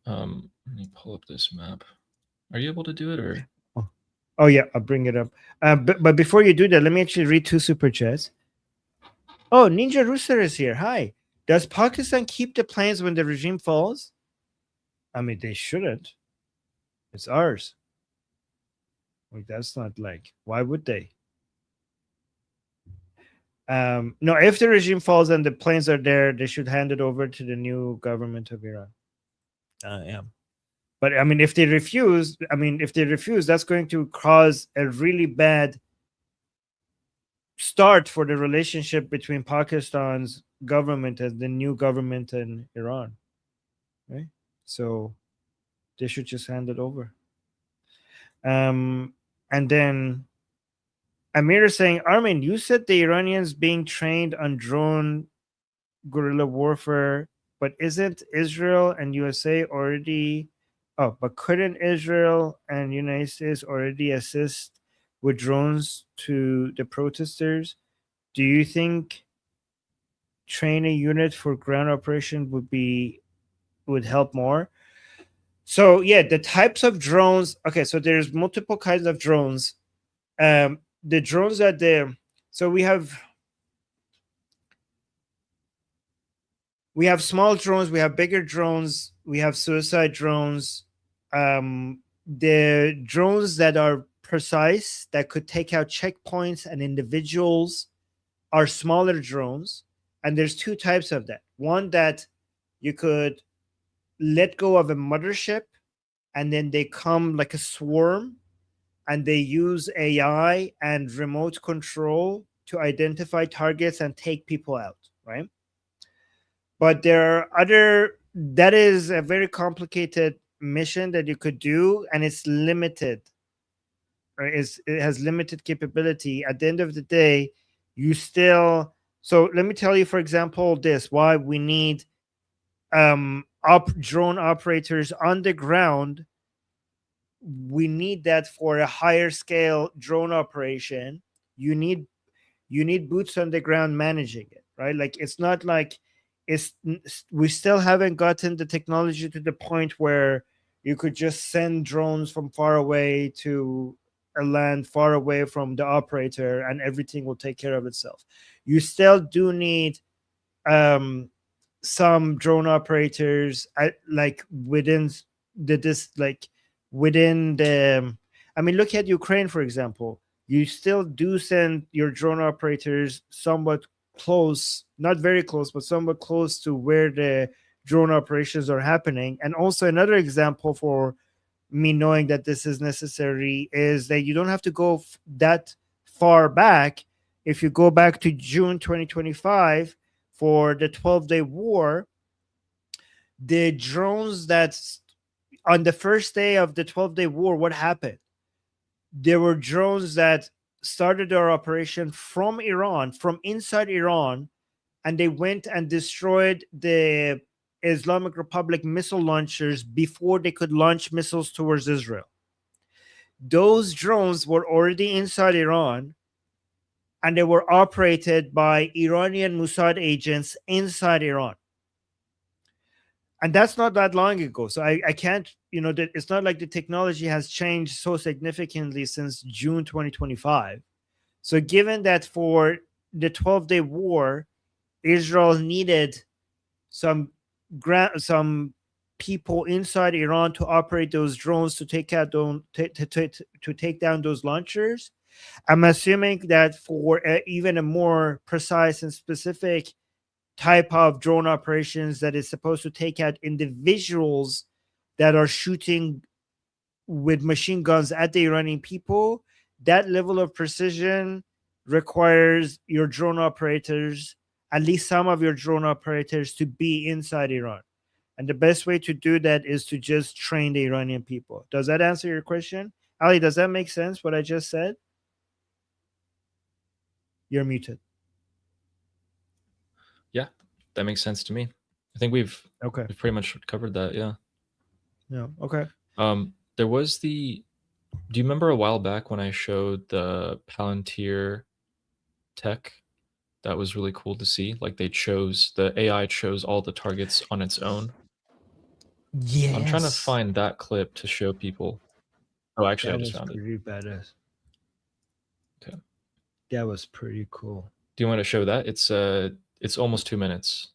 Let me pull up this map. Are you able to do it, or? Oh yeah, I'll bring it up. But before you do that, let me actually read 2 super chats. Oh, Ninja Rooster is here. Hi. Does Pakistan keep the planes when the regime falls? I mean, they shouldn't. It's ours. Like, that's not like, why would they? No, if the regime falls and the planes are there, they should hand it over to the new government of Iran. Yeah. But I mean, if they refuse, that's going to cause a really bad start for the relationship between Pakistan's government and the new government in Iran. Right? So they should just hand it over. And then Amir is saying, Armin, you said the Iranians being trained on drone guerrilla warfare, but isn't Israel and USA already... Oh, but couldn't Israel and United States already assist with drones to the protesters? Do you think train a unit for ground operation would help more? So yeah, the types of drones. Okay, so there's multiple kinds of drones. The drones so we have small drones, we have bigger drones, we have suicide drones. The drones that are precise, that could take out checkpoints and individuals, are smaller drones. And there's 2 types of that. One that you could let go of a mothership and then they come like a swarm and they use AI and remote control to identify targets and take people out, right? But there are that is a very complicated mission that you could do, and it's limited. Right? It has limited capability. At the end of the day, so let me tell you, for example, why we need drone operators on the ground. We need that for a higher scale drone operation. You need boots on the ground managing it, right? Like, it's not like we still haven't gotten the technology to the point where you could just send drones from far away to a land far away from the operator and everything will take care of itself. You still do need some drone operators within the I mean, look at Ukraine, for example. You still do send your drone operators somewhat close, not very close, but somewhat close to where the drone operations are happening. And also another example for me knowing that this is necessary is that you don't have to go that far back. If you go back to June 2025 for the 12-day war, the drones that's on the first day of the 12-day war, what happened? There were drones that started their operation from Iran, from inside Iran, and they went and destroyed the Islamic Republic missile launchers before they could launch missiles towards Israel. Those drones were already inside Iran, and they were operated by Iranian Mossad agents inside Iran. And that's not that long ago. So I can't, it's not like the technology has changed so significantly since June 2025. So given that for the 12-day war, Israel needed some people inside Iran to operate those drones to take out to take down those launchers, I'm assuming that for even a more precise and specific type of drone operations that is supposed to take out individuals that are shooting with machine guns at the Iranian people, that level of precision requires your drone operators, at least some of your drone operators, to be inside Iran. And the best way to do that is to just train the Iranian people. Does that answer your question? Ali, does that make sense, what I just said? You're muted. Yeah, that makes sense to me. I think we've pretty much covered that. Yeah. Yeah. Okay. There was do you remember a while back when I showed the Palantir tech? That was really cool to see. Like the AI chose all the targets on its own. Yes. I'm trying to find that clip to show people. Oh, actually, I just found it. That was pretty badass. Okay. That was pretty cool. Do you want to show that? It's almost 2 minutes.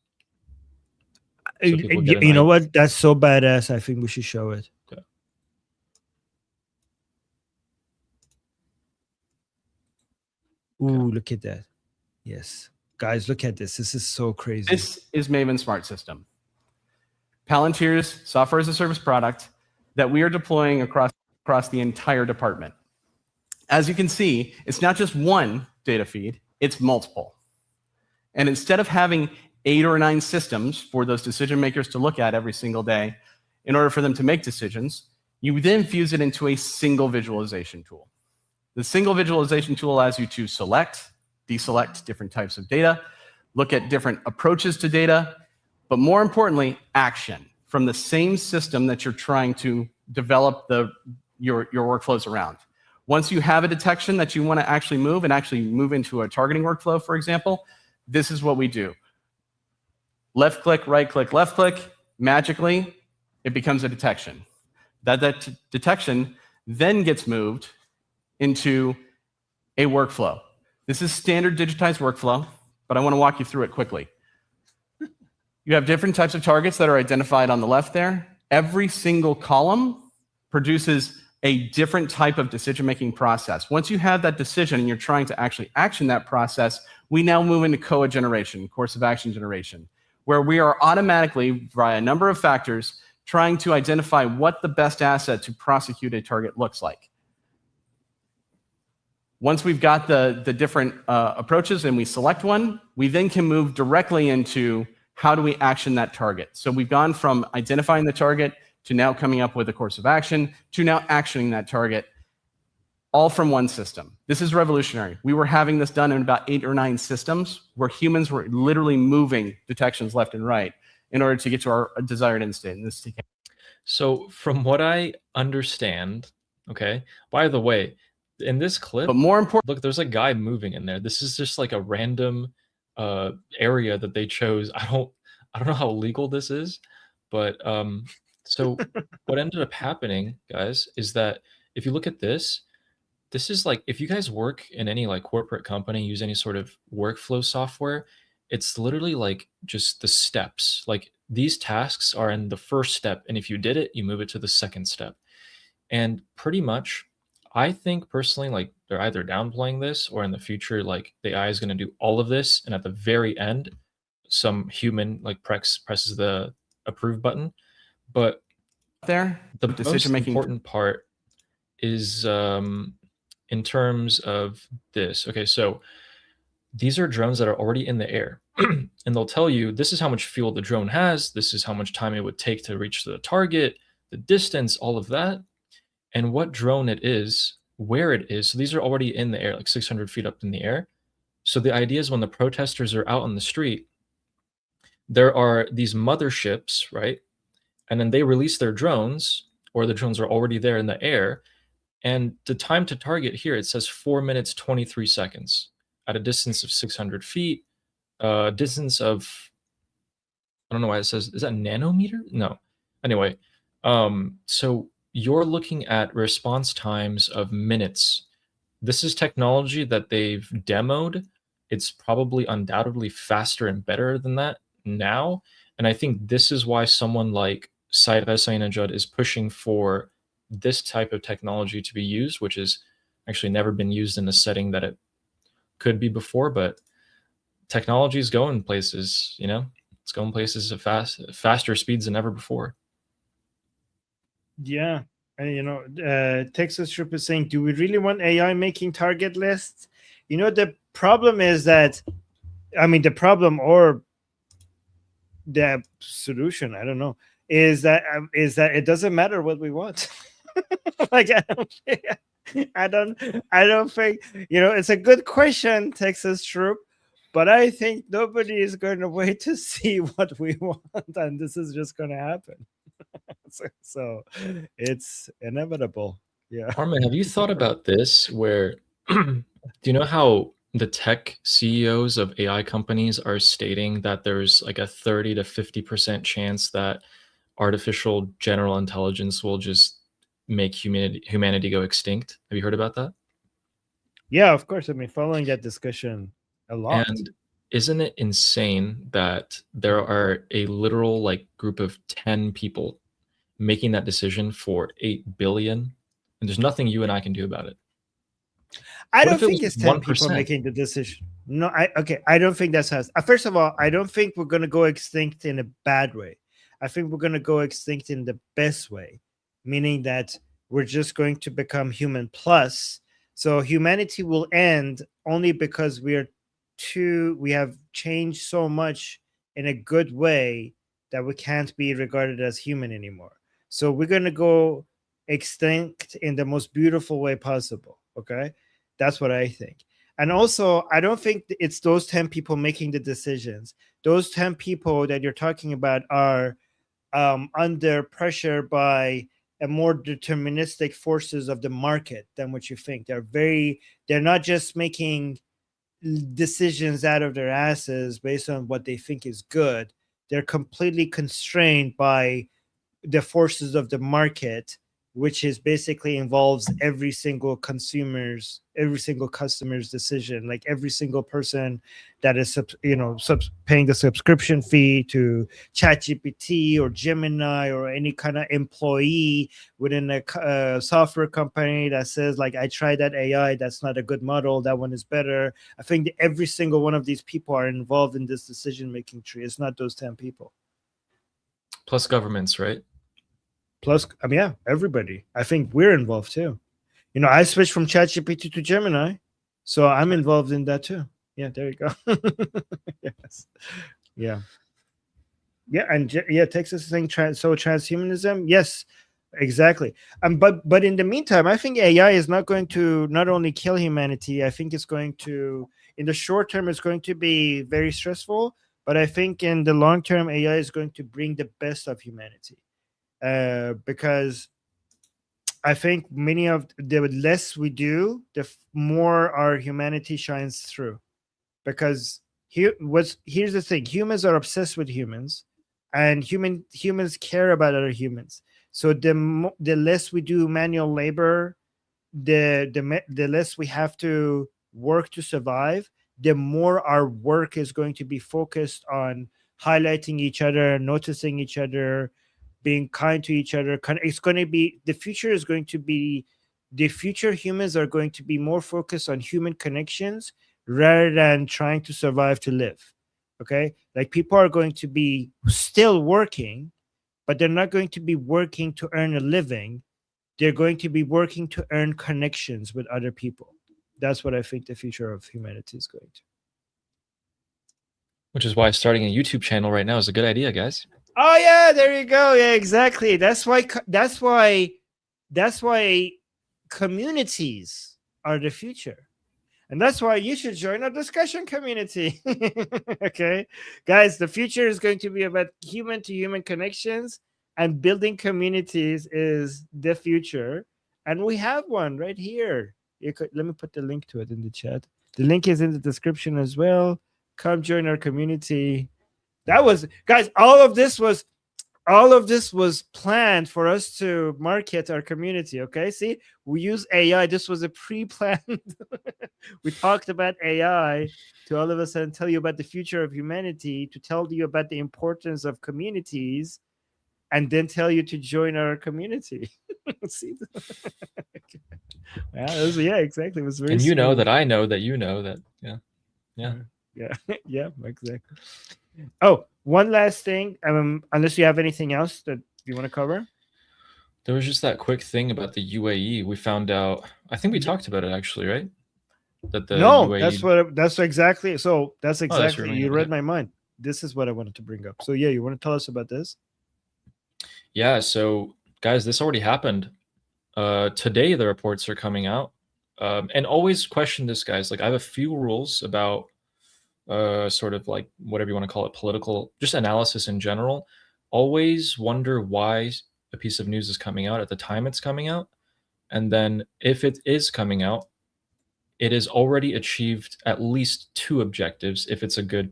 So you know what? That's so badass. I think we should show it. Okay. Ooh, look at that. Yes. Guys, look at this. This is so crazy. This is Maven Smart System. Palantir's software as a service product that we are deploying across the entire department. As you can see, it's not just one data feed, it's multiple. And instead of having 8 or 9 systems for those decision makers to look at every single day in order for them to make decisions, you then fuse it into a single visualization tool. The single visualization tool allows you to select, deselect different types of data, look at different approaches to data, but more importantly, action from the same system that you're trying to develop your workflows around. Once you have a detection that you want to actually move into a targeting workflow, for example, this is what we do. Left click, right click, left click, magically, it becomes a detection. That detection then gets moved into a workflow. This is standard digitized workflow, but I want to walk you through it quickly. You have different types of targets that are identified on the left there. Every single column produces a different type of decision-making process. Once you have that decision and you're trying to actually action that process, we now move into COA generation, course of action generation, where we are automatically, via a number of factors, trying to identify what the best asset to prosecute a target looks like. Once we've got the different approaches and we select one, we then can move directly into how do we action that target. So we've gone from identifying the target to now coming up with a course of action to now actioning that target, all from one system. This is revolutionary. We were having this done in about 8 or 9 systems where humans were literally moving detections left and right in order to get to our desired end state. So from what I understand, okay, by the way, in this clip, but more important, look, there's a guy moving in there. This is just like a random area that they chose. I don't know how legal this is, but so what ended up happening, guys, is that if you look at this is like, if you guys work in any like corporate company, use any sort of workflow software, it's literally like just the steps. Like these tasks are in the first step, and if you did it, you move it to the second step. And pretty much, I think personally, like they're either downplaying this, or in the future, like the AI is going to do all of this, and at the very end, some human like presses the approve button. But the most important part is in terms of this. Okay, so these are drones that are already in the air, and they'll tell you this is how much fuel the drone has, this is how much time it would take to reach the target, the distance, all of that, and what drone it is, where it is. So these are already in the air, like 600 feet up in the air. So the idea is when the protesters are out on the street, there are these motherships, right? And then they release their drones, or the drones are already there in the air. And the time to target here, it says 4 minutes, 23 seconds at a distance of 600 feet, distance of I don't know why it says, is that nanometer? No. Anyway, so you're looking at response times of minutes. This is technology that they've demoed. It's probably undoubtedly faster and better than that now. And I think this is why someone like Saeed Ghassainejad is pushing for this type of technology to be used, which has actually never been used in the setting that it could be before. But technology is going places, you know, it's going places at faster speeds than ever before. Yeah. And, you know, Texas Troop is saying, do we really want AI making target lists? You know, the problem is that, I mean, the problem or the solution, I don't know, is that it doesn't matter what we want. Like, I don't think, you know, it's a good question, Texas Troop, but I think nobody is going to wait to see what we want, and this is just going to happen. So it's inevitable. Yeah. Armin, have you thought about this where do you know how the tech CEOs of AI companies are stating that there's like a 30 to 50% chance that artificial general intelligence will just make humanity go extinct? Have you heard about that? Yeah, of course. I mean, following that discussion a lot. And isn't it insane that there are a literal like group of 10 people making that decision for 8 billion, and there's nothing you and I can do about it? I don't think it's 10 people 1%? making the decision. No, I don't think that's us. First of all, I don't think we're going to go extinct in a bad way. I think we're going to go extinct in the best way, meaning that we're just going to become human plus. So humanity will end only because we have changed so much in a good way that we can't be regarded as human anymore. So we're going to go extinct in the most beautiful way possible. Okay. That's what I think. And also, I don't think it's those 10 people making the decisions. Those 10 people that you're talking about are under pressure by a more deterministic forces of the market than what you think. They're not just making decisions out of their asses based on what they think is good. They're completely constrained by the forces of the market, which is basically involves every single customer's decision, like every single person that is paying the subscription fee to ChatGPT or Gemini or any kind of employee within a software company that says, like, I tried that AI, that's not a good model, that one is better. I think that every single one of these people are involved in this decision-making tree. It's not those 10 people. Plus governments, right? Plus, I mean, yeah, everybody. I think we're involved too. You know, I switched from ChatGPT to Gemini, so I'm involved in that too. Yeah, there you go. Yes. Yeah. Yeah, and yeah, Texas is saying transhumanism. Yes, exactly. But in the meantime, I think AI is not going to not only kill humanity. I think it's going to, in the short term, it's going to be very stressful. But I think in the long term, AI is going to bring the best of humanity. Because I think the less we do, the more our humanity shines through. Because here's the thing: humans are obsessed with humans, and humans care about other humans. So the less we do manual labor, the less we have to work to survive, the more our work is going to be focused on highlighting each other, noticing each other, being kind to each other. It's going to be, the future humans are going to be more focused on human connections rather than trying to survive to live. Okay, like people are going to be still working, but they're not going to be working to earn a living. They're going to be working to earn connections with other people. That's what I think the future of humanity is going to. Which is why starting a YouTube channel right now is a good idea, guys. Oh yeah, there you go. Yeah, exactly. That's why communities are the future. And that's why you should join our discussion community. Okay, guys, the future is going to be about human to human connections, and building communities is the future. And we have one right here. Let me put the link to it in the chat. The link is in the description as well. Come join our community. That was, guys, all of this was planned for us to market our community. Okay, see, we use AI. This was a pre-planned. We talked about AI to all of a sudden tell you about the future of humanity, to tell you about the importance of communities, and then tell you to join our community. See? Yeah, exactly. It was very. And you know smooth. that I know that you know that. Yeah. Yeah, exactly. Oh, one last thing. Unless you have anything else that you want to cover. There was just that quick thing about the UAE. We found out. I think we talked about it actually, right? That the UAE. That's exactly. So that's exactly. really You read my mind. This is what I wanted to bring up. So yeah, you want to tell us about this? Yeah. So guys, this already happened. Today the reports are coming out. And always question this, guys. Like I have a few rules about sort of like whatever you want to call it, political, just analysis in general. Always wonder why a piece of news is coming out at the time it's coming out. And then if it is coming out, it has already achieved at least two objectives if it's a good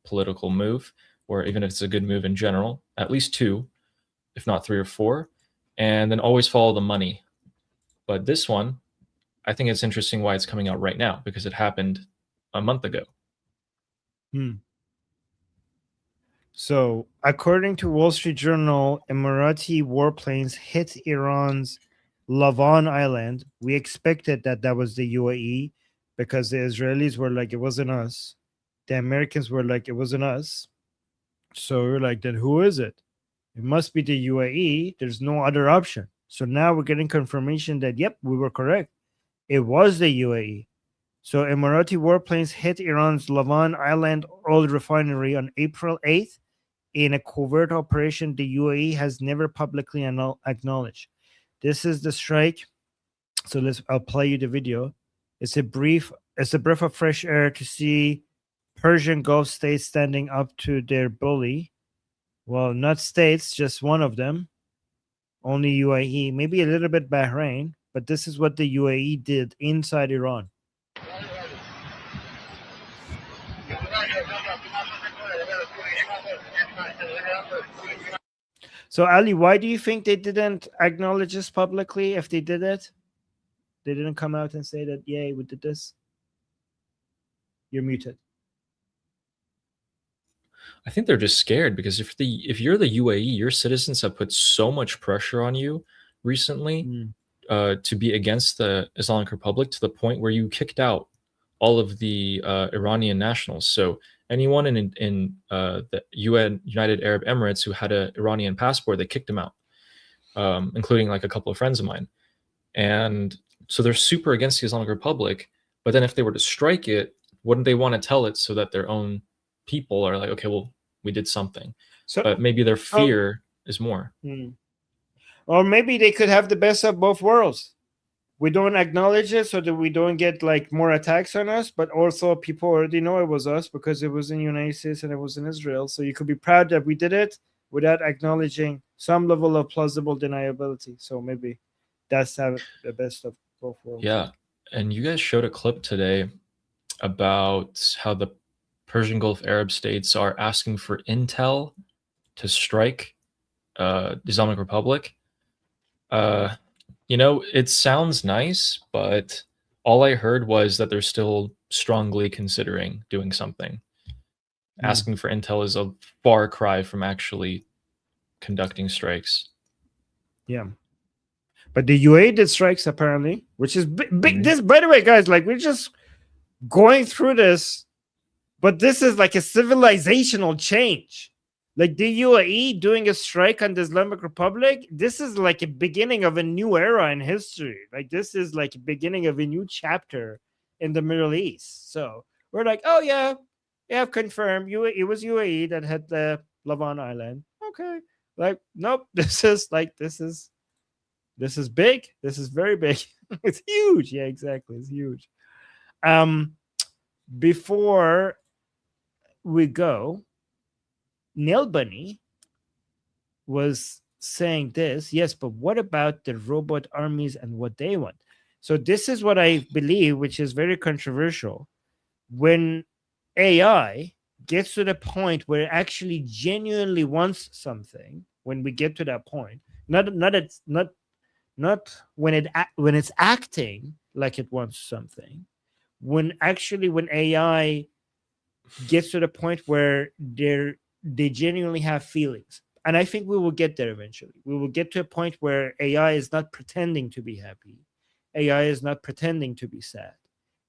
political move, or even if it's a good move in general, at least two, if not three or four. And then always follow the money. But this one, I think it's interesting why it's coming out right now, because it happened a month ago. So, according to Wall Street Journal, Emirati warplanes hit Iran's Lavan Island. We expected that was the UAE because the Israelis were like, it wasn't us. The Americans were like, it wasn't us. So we're like, then who is it? It must be the UAE. There's no other option. So now we're getting confirmation that, yep, we were correct. It was the UAE. So Emirati warplanes hit Iran's Lavan Island oil refinery on April 8th in a covert operation the UAE has never publicly acknowledged. This is the strike. So I'll play you the video. It's a breath of fresh air to see Persian Gulf states standing up to their bully. Well, not states, just one of them. Only UAE, maybe a little bit Bahrain, but this is what the UAE did inside Iran. So, Ali, why do you think they didn't acknowledge this publicly? If they did it, they didn't come out and say that, yay, we did this. You're muted. I think they're just scared because if you're the UAE, your citizens have put so much pressure on you recently to be against the Islamic Republic to the point where you kicked out all of the Iranian nationals. So anyone in the United Arab Emirates who had an Iranian passport, they kicked them out, including like a couple of friends of mine. And so they're super against the Islamic Republic. But then if they were to strike it, wouldn't they want to tell it so that their own people are like, okay, well, we did something. So, but maybe their fear is more. Or maybe they could have the best of both worlds. We don't acknowledge it so that we don't get like more attacks on us, but also people already know it was us because it was in the United States and it was in Israel. So you could be proud that we did it without acknowledging some level of plausible deniability. So maybe that's how the best of both worlds. Yeah. And you guys showed a clip today about how the Persian Gulf Arab states are asking for intel to strike the Islamic Republic. You know, it sounds nice, but all I heard was that they're still strongly considering doing something. Asking for intel is a far cry from actually conducting strikes. Yeah. But the UAE did strikes apparently, which is big. This, by the way, guys, like we're just going through this, but this is like a civilizational change. Like the UAE doing a strike on the Islamic Republic, this is like a beginning of a new era in history. Like this is like a beginning of a new chapter in the Middle East. So we're like, oh yeah, confirmed. It was UAE that had the Lavan Island. Okay, like nope. This is big. This is very big. It's huge. Yeah, exactly. It's huge. Before we go, Nail Bunny was saying this, yes, but what about the robot armies and what they want? So this is what I believe, which is very controversial. When AI gets to the point where it actually genuinely wants something, when we get to that point, not when it's acting like it wants something, when AI gets to the point where they genuinely have feelings. And I think we will get there eventually. We will get to a point where AI is not pretending to be happy. AI is not pretending to be sad.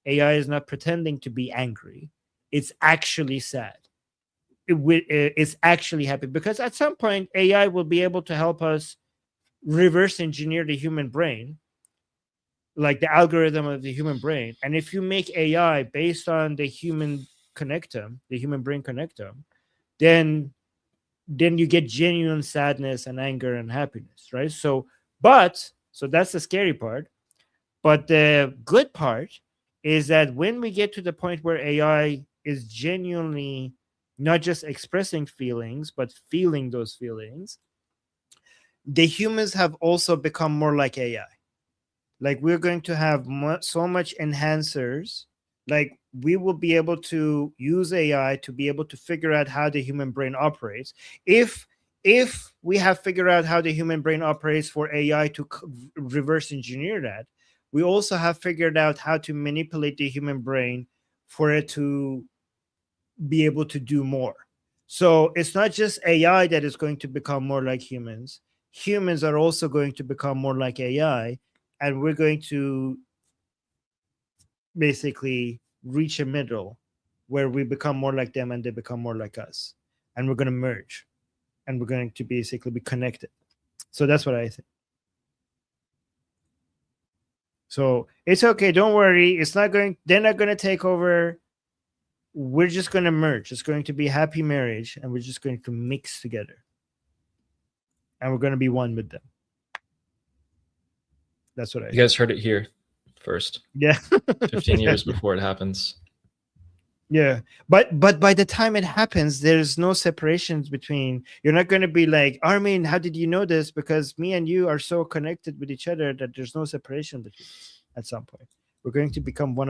AI is not pretending to be angry. It's actually sad. It's actually happy, because at some point AI will be able to help us reverse engineer the human brain, like the algorithm of the human brain. And if you make AI based on the human connectome, the human brain connectome, then you get genuine sadness and anger and happiness, right? So that's the scary part. But the good part is that when we get to the point where AI is genuinely not just expressing feelings, but feeling those feelings, the humans have also become more like AI. Like, we're going to have so much enhancers. Like, we will be able to use AI to be able to figure out how the human brain operates. If we have figured out how the human brain operates for AI to reverse engineer that, we also have figured out how to manipulate the human brain for it to be able to do more. So it's not just AI that is going to become more like humans. Humans are also going to become more like AI, and we're going to basically reach a middle where we become more like them and they become more like us, and we're going to merge, and we're going to basically be connected. So that's what I think. So it's okay, don't worry, they're not going to take over. We're just going to merge. It's going to be a happy marriage, and we're just going to mix together, and we're going to be one with them. That's what I think. You guys heard it here first. Yeah. 15 years before it happens. Yeah, but by the time it happens, there's no separations between. You're not going to be like, Armin, how did you know this? Because me and you are so connected with each other that there's no separation between us. At some point, we're going to become one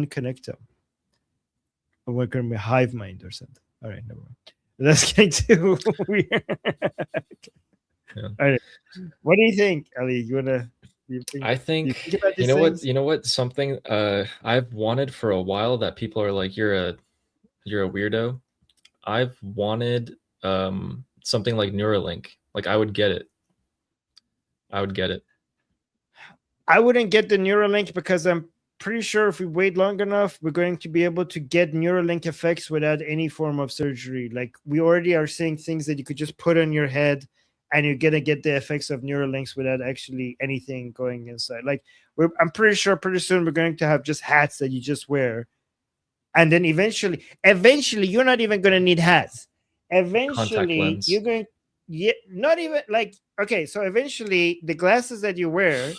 connectome. We're going to be a hive mind or something. All right, never mind. That's getting too weird. Yeah. All right. What do you think, Ali? I think you know what something I've wanted for a while that people are like, you're a weirdo. I've wanted something like Neuralink. Like, I would get it. I wouldn't get the Neuralink because I'm pretty sure if we wait long enough, we're going to be able to get Neuralink effects without any form of surgery. Like, we already are seeing things that you could just put on your head, and you're going to get the effects of Neuralinks without actually anything going inside. Like, I'm pretty sure pretty soon we're going to have just hats that you just wear. And then eventually, you're not even going to need hats. Eventually, you're going, not even like, okay, so eventually the glasses that you wear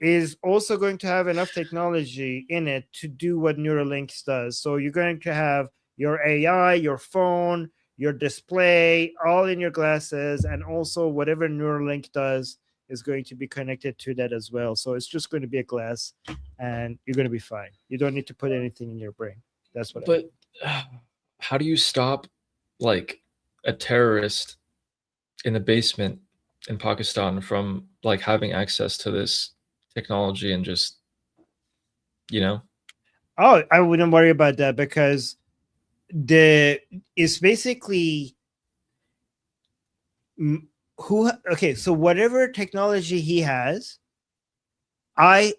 is also going to have enough technology in it to do what Neuralinks does. So you're going to have your AI, your phone, your display, all in your glasses, and also whatever Neuralink does is going to be connected to that as well. So it's just going to be a glass, and you're going to be fine. You don't need to put anything in your brain. That's what. But how do you stop, like, a terrorist in the basement in Pakistan from, like, having access to this technology and just, Oh, I wouldn't worry about that, because it's basically so whatever technology he has, as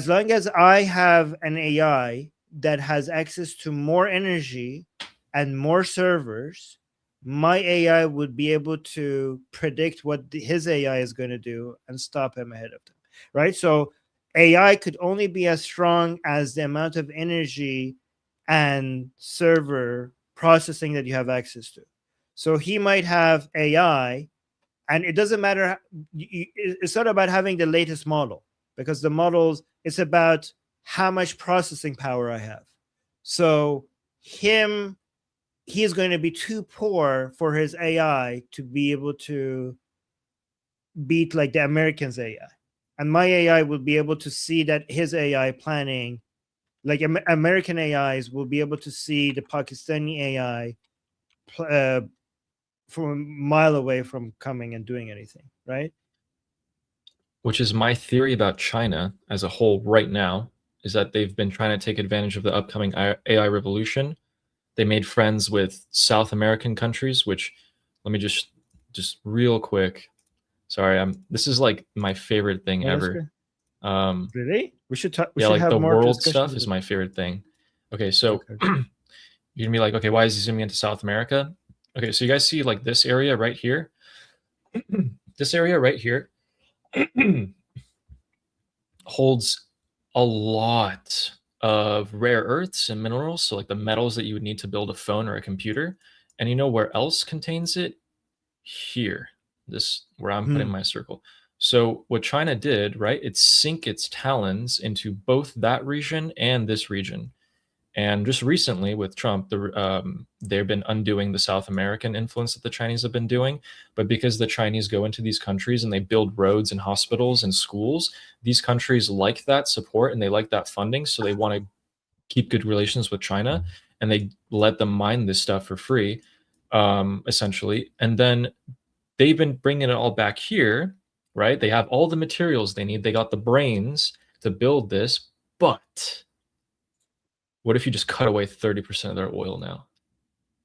long as I have an AI that has access to more energy and more servers, my AI would be able to predict what his AI is going to do and stop him ahead of time, right? So AI could only be as strong as the amount of energy and server processing that you have access to. So he might have AI, and it doesn't matter. It's not about having the latest model, because the models, it's about how much processing power I have. So he is going to be too poor for his AI to be able to beat like the Americans' AI. And my AI will be able to see that his AI planning like American AIs will be able to see the Pakistani AI from a mile away from coming and doing anything, right? Which is my theory about China as a whole right now, is that they've been trying to take advantage of the upcoming AI revolution. They made friends with South American countries, which, let me just real quick. Sorry, this is like my favorite thing ever. Really? We should talk. Yeah, like the world stuff is my favorite thing. Okay, so you're gonna be like, okay, why is he zooming into South America? Okay, so you guys see like this area right here? This area right here holds a lot of rare earths and minerals, so like the metals that you would need to build a phone or a computer. And you know where else contains it? Here, this where I'm putting my circle. So what China did, right, it sink its talons into both that region and this region. And just recently with Trump, they've been undoing the South American influence that the Chinese have been doing. But because the Chinese go into these countries and they build roads and hospitals and schools, these countries like that support and they like that funding. So they want to keep good relations with China, and they let them mine this stuff for free, essentially. And then they've been bringing it all back here, right? They have all the materials they need. They got the brains to build this, but what if you just cut away 30% of their oil now?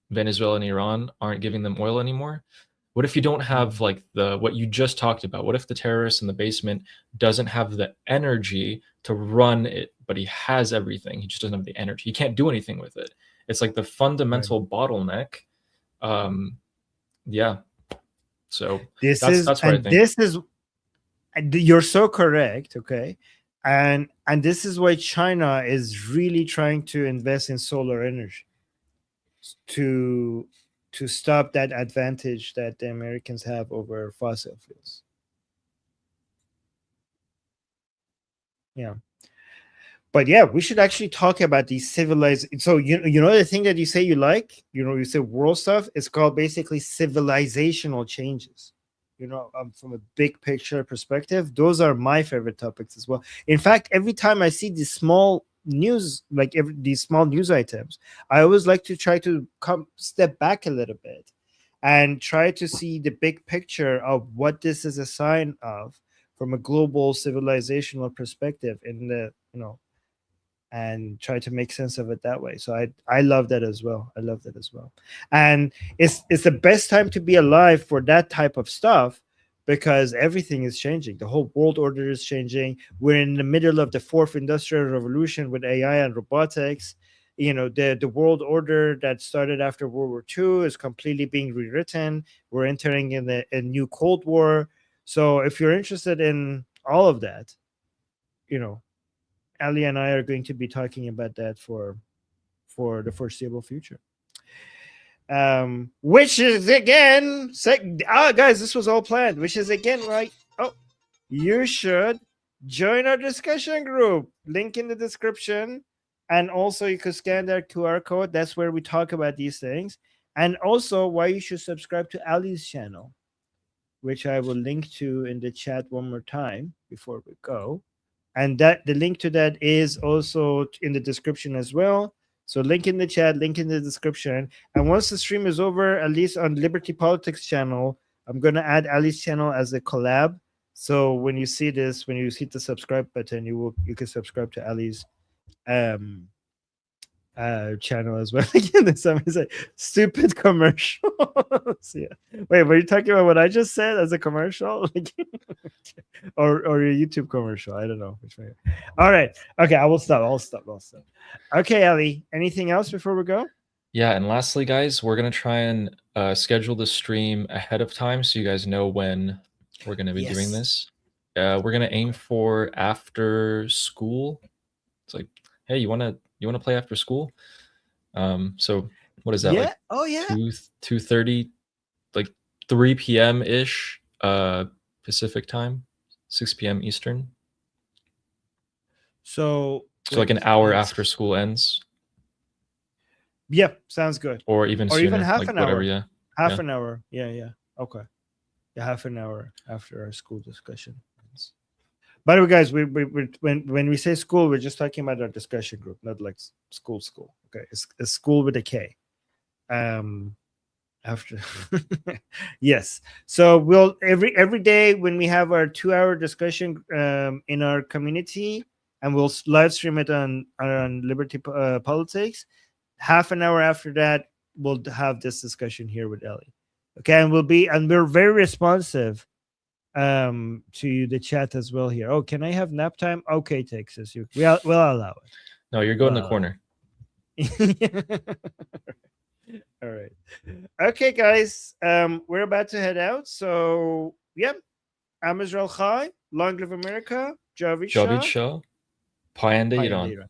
Venezuela and Iran aren't giving them oil anymore. What if you don't have like what you just talked about? What if the terrorist in the basement doesn't have the energy to run it, but he has everything? He just doesn't have the energy. He can't do anything with it. It's like the fundamental bottleneck. Yeah. So that's what I think. This is, you're so correct. Okay. And this is why China is really trying to invest in solar energy to stop that advantage that the Americans have over fossil fuels. Yeah. But yeah, we should actually talk about these civilized. So you know the thing that you say you like, you say world stuff, it's called basically civilizational changes. From a big picture perspective, those are my favorite topics as well. In fact, every time I see these small news, these small news items, I always like to try to step back a little bit and try to see the big picture of what this is a sign of from a global civilizational perspective and try to make sense of it that way. So I love that as well. I love that as well. And it's the best time to be alive for that type of stuff, because everything is changing. The whole world order is changing. We're in the middle of the fourth industrial revolution with AI and robotics. The world order that started after World War II is completely being rewritten. We're entering in a new Cold War. So if you're interested in all of that, Ali and I are going to be talking about that for the foreseeable future. Which is again, guys, this was all planned. Which is again, right? Oh, you should join our discussion group. Link in the description, and also you could scan that QR code. That's where we talk about these things, and also why you should subscribe to Ali's channel, which I will link to in the chat one more time before we go. And the link to that is also in the description as well. So link in the chat, link in the description. And once the stream is over, at least on Liberty Politics channel, I'm going to add Ali's channel as a collab. So when you see this, when you hit the subscribe button, you can subscribe to Ali's channel as well. Again, somebody's like, stupid commercial. Yeah. Wait, were you talking about what I just said as a commercial? or a YouTube commercial? I don't know which way. All right. Okay, I will stop. I'll stop. Okay, Ali, anything else before we go? Yeah, and lastly, guys, we're going to try and schedule the stream ahead of time so you guys know when we're going to be doing this. We're going to aim for after school. It's like, hey, you want to play after school? So what is that? Yeah. Like 2:30, like 3 p.m. ish Pacific time, 6 p.m. Eastern. So like an hour after school ends. Yeah, sounds good. Or even sooner, half like an whatever, hour. yeah. Half an hour. Yeah. Okay. Yeah, half an hour after our school discussion ends. By the way, guys, when we say school, we're just talking about our discussion group, not like school. Okay, it's a school with a K. After yes, so we'll every day when we have our 2-hour discussion in our community, and we'll live stream it on Liberty Politics. Half an hour after that, we'll have this discussion here with Ellie. Okay, and we're very responsive to the chat as well here. Oh, can I have nap time? Okay, Texas, we'll allow it. No, you're going in the corner. All right. Okay, guys. We're about to head out. So, yep. I'm Israel Chai. Long live America. Javid Shah. Payende Iran.